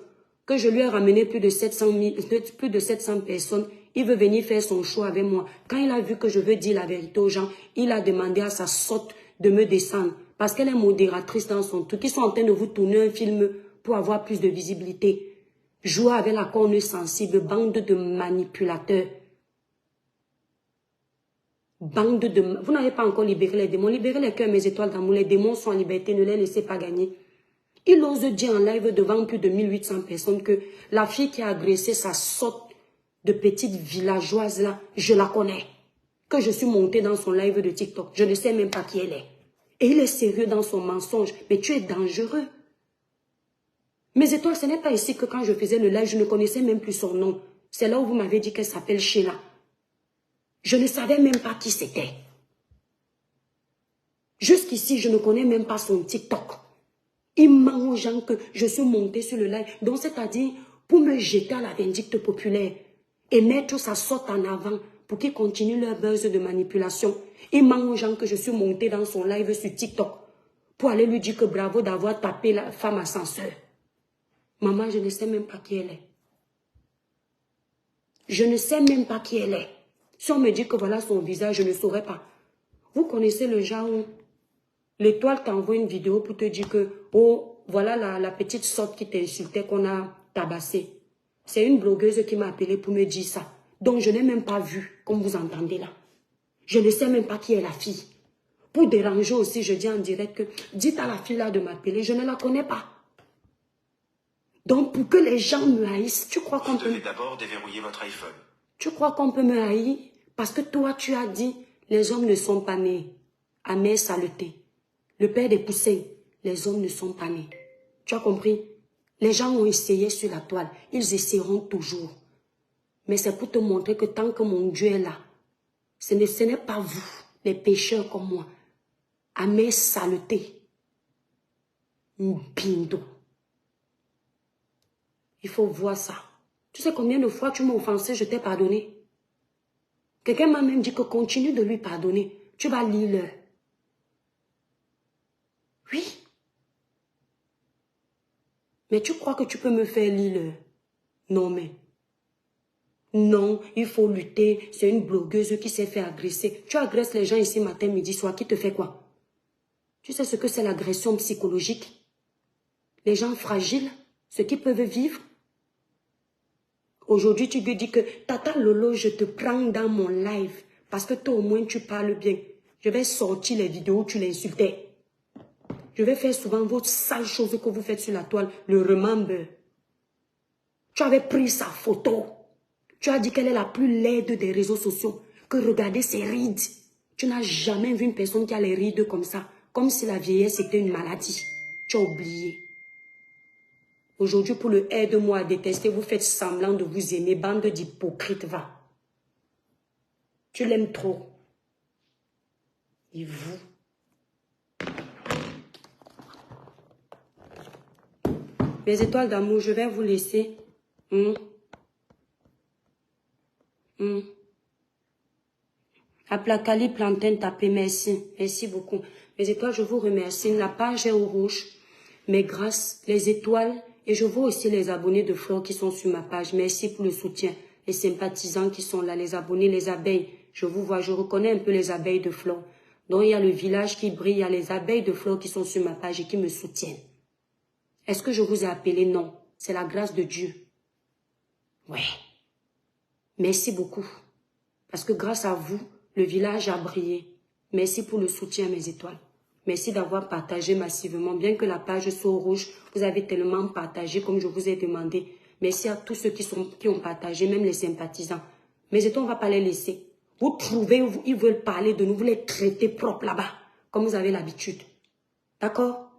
Que je lui ai ramené plus de 700 personnes. Il veut venir faire son show avec moi. Quand il a vu que je veux dire la vérité aux gens, il a demandé à sa sorte de me descendre. Parce qu'elle est modératrice dans son truc. Ils sont en train de vous tourner un film pour avoir plus de visibilité. Jouer avec la corne sensible, bande de manipulateurs. Bande de... Vous n'avez pas encore libéré les démons. Libérez les cœurs, mes étoiles d'amour. Les démons sont en liberté, ne les laissez pas gagner. Il ose dire en live devant plus de 1800 personnes que la fille qui a agressé sa sorte de petite villageoise là, je la connais. Que je suis montée dans son live de TikTok. Je ne sais même pas qui elle est. Et il est sérieux dans son mensonge. Mais tu es dangereux. Mes étoiles, ce n'est pas ici que quand je faisais le live, je ne connaissais même plus son nom. C'est là où vous m'avez dit qu'elle s'appelle Sheila. Je ne savais même pas qui c'était. Jusqu'ici, je ne connais même pas son TikTok. Il ment aux gens que je suis montée sur le live. Donc, c'est-à-dire, pour me jeter à la vindicte populaire et mettre sa sorte en avant pour qu'ils continuent leur buzz de manipulation. Il ment aux gens que je suis montée dans son live sur TikTok pour aller lui dire que bravo d'avoir tapé la femme ascenseur. Maman, je ne sais même pas qui elle est. Je ne sais même pas qui elle est. Si on me dit que voilà son visage, je ne saurais pas. Vous connaissez le genre où l'étoile t'envoie une vidéo pour te dire que, oh, voilà la petite sorte qui t'insultait qu'on a tabassée. C'est une blogueuse qui m'a appelé pour me dire ça. Donc je n'ai même pas vu, comme vous entendez là. Je ne sais même pas qui est la fille. Pour déranger aussi, je dis en direct que, dites à la fille là de m'appeler, je ne la connais pas. Donc pour que les gens me haïssent, tu crois qu'on peut... Vous devez d'abord déverrouiller votre iPhone. Tu crois qu'on peut me haïr? Parce que toi, tu as dit, les hommes ne sont pas nés. Amère saleté. Le père des poussins, les hommes ne sont pas nés. Tu as compris? Les gens ont essayé sur la toile. Ils essaieront toujours. Mais c'est pour te montrer que tant que mon Dieu est là, ce n'est pas vous, les pécheurs comme moi. Amère saleté. Bindo. Il faut voir ça. Tu sais combien de fois tu m'as offensé, je t'ai pardonné. Quelqu'un m'a même dit que continue de lui pardonner. Tu vas lire l'heure. Oui. Mais tu crois que tu peux me faire lire l'heure? Non, mais. Non, il faut lutter. C'est une blogueuse qui s'est fait agresser. Tu agresses les gens ici matin, midi, soir. Qui te fait quoi? Tu sais ce que c'est l'agression psychologique? Les gens fragiles, ceux qui peuvent vivre. Aujourd'hui, tu lui dis que Tata Lolo, je te prends dans mon live parce que toi au moins tu parles bien. Je vais sortir les vidéos où tu l'insultais. Je vais faire souvent vos sales choses que vous faites sur la toile, le remember. Tu avais pris sa photo. Tu as dit qu'elle est la plus laide des réseaux sociaux. Que regardez ses rides. Tu n'as jamais vu une personne qui a les rides comme ça. Comme si la vieillesse était une maladie. Tu as oublié. Aujourd'hui, pour le aide-moi à détester, vous faites semblant de vous aimer, bande d'hypocrites, va. Tu l'aimes trop. Et vous? Mes étoiles d'amour, je vais vous laisser. Aplacali Plantain tapé, merci. Merci beaucoup. Mes étoiles, je vous remercie. La page est au rouge. Mais grâce, les étoiles, et je vois aussi les abonnés de Flore qui sont sur ma page. Merci pour le soutien. les sympathisants qui sont là, les abonnés, les abeilles. Je vous vois, je reconnais un peu les abeilles de fleurs. Donc, il y a le village qui brille, il y a les abeilles de fleurs qui sont sur ma page et qui me soutiennent. Est-ce que je vous ai appelé? Non. C'est la grâce de Dieu. Ouais. Merci beaucoup. Parce que grâce à vous, le village a brillé. Merci pour le soutien, mes étoiles. Merci d'avoir partagé massivement. Bien que la page soit rouge, vous avez tellement partagé comme je vous ai demandé. Merci à tous ceux qui ont partagé, même les sympathisants. Mes étoiles, on ne va pas les laisser. Vous trouvez, ils veulent parler de nous, vous les traitez propres là-bas, comme vous avez l'habitude. D'accord?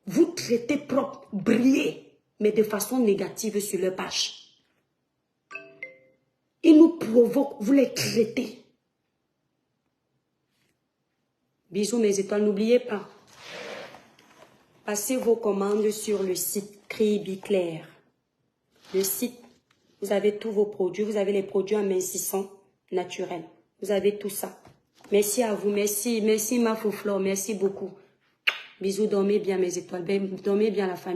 Vous traitez propre, brillez, mais de façon négative sur leur page. Ils nous provoquent, vous les traitez. Bisous mes étoiles, n'oubliez pas. Passez vos commandes sur le site Cribiclair. Le site, vous avez tous vos produits, vous avez les produits amincissants naturels. Vous avez tout ça. Merci à vous, merci ma Fouflore, merci beaucoup. Bisous, dormez bien mes étoiles, dormez bien la famille.